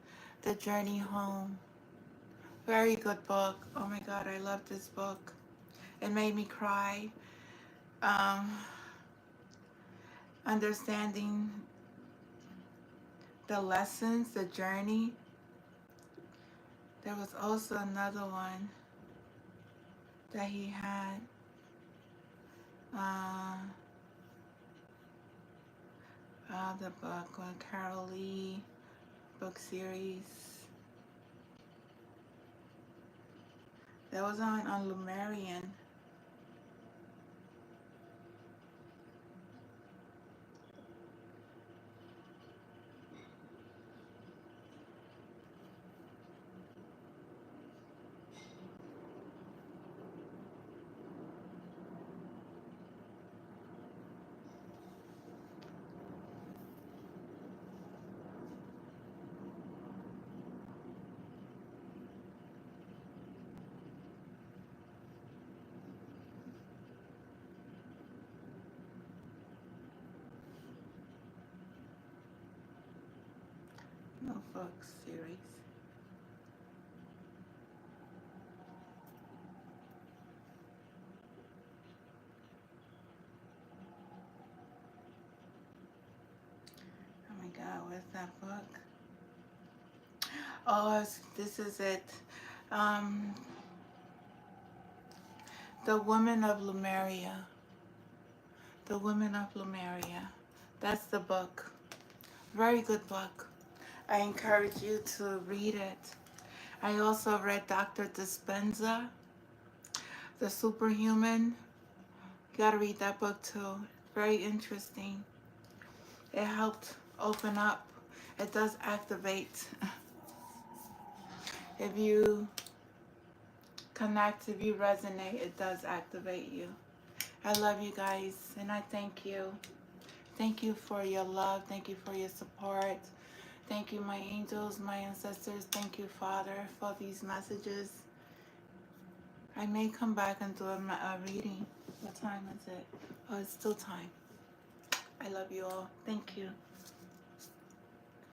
The Journey Home. Very good book. Oh my God, I love this book. It made me cry. Understanding the lessons, the journey. There was also another one that he had. The book on Carol Lee book series. That was on Lumerian. No book series. Oh my God, where's that book? Oh, this is it. The Women of Lemuria. The Women of Lemuria. That's the book. Very good book. I encourage you to read it. I also read Dr. Dispenza, The Superhuman. You gotta read that book too. Very interesting. It helped open up It does activate. If you connect, if you resonate, it does activate you. I love you guys, and I thank you. Thank you for your love. Thank you for your support. Thank you, my angels, my ancestors. Thank you, Father, for these messages. I may come back and do a reading. What time is it? Oh, it's still time. I love you all. Thank you.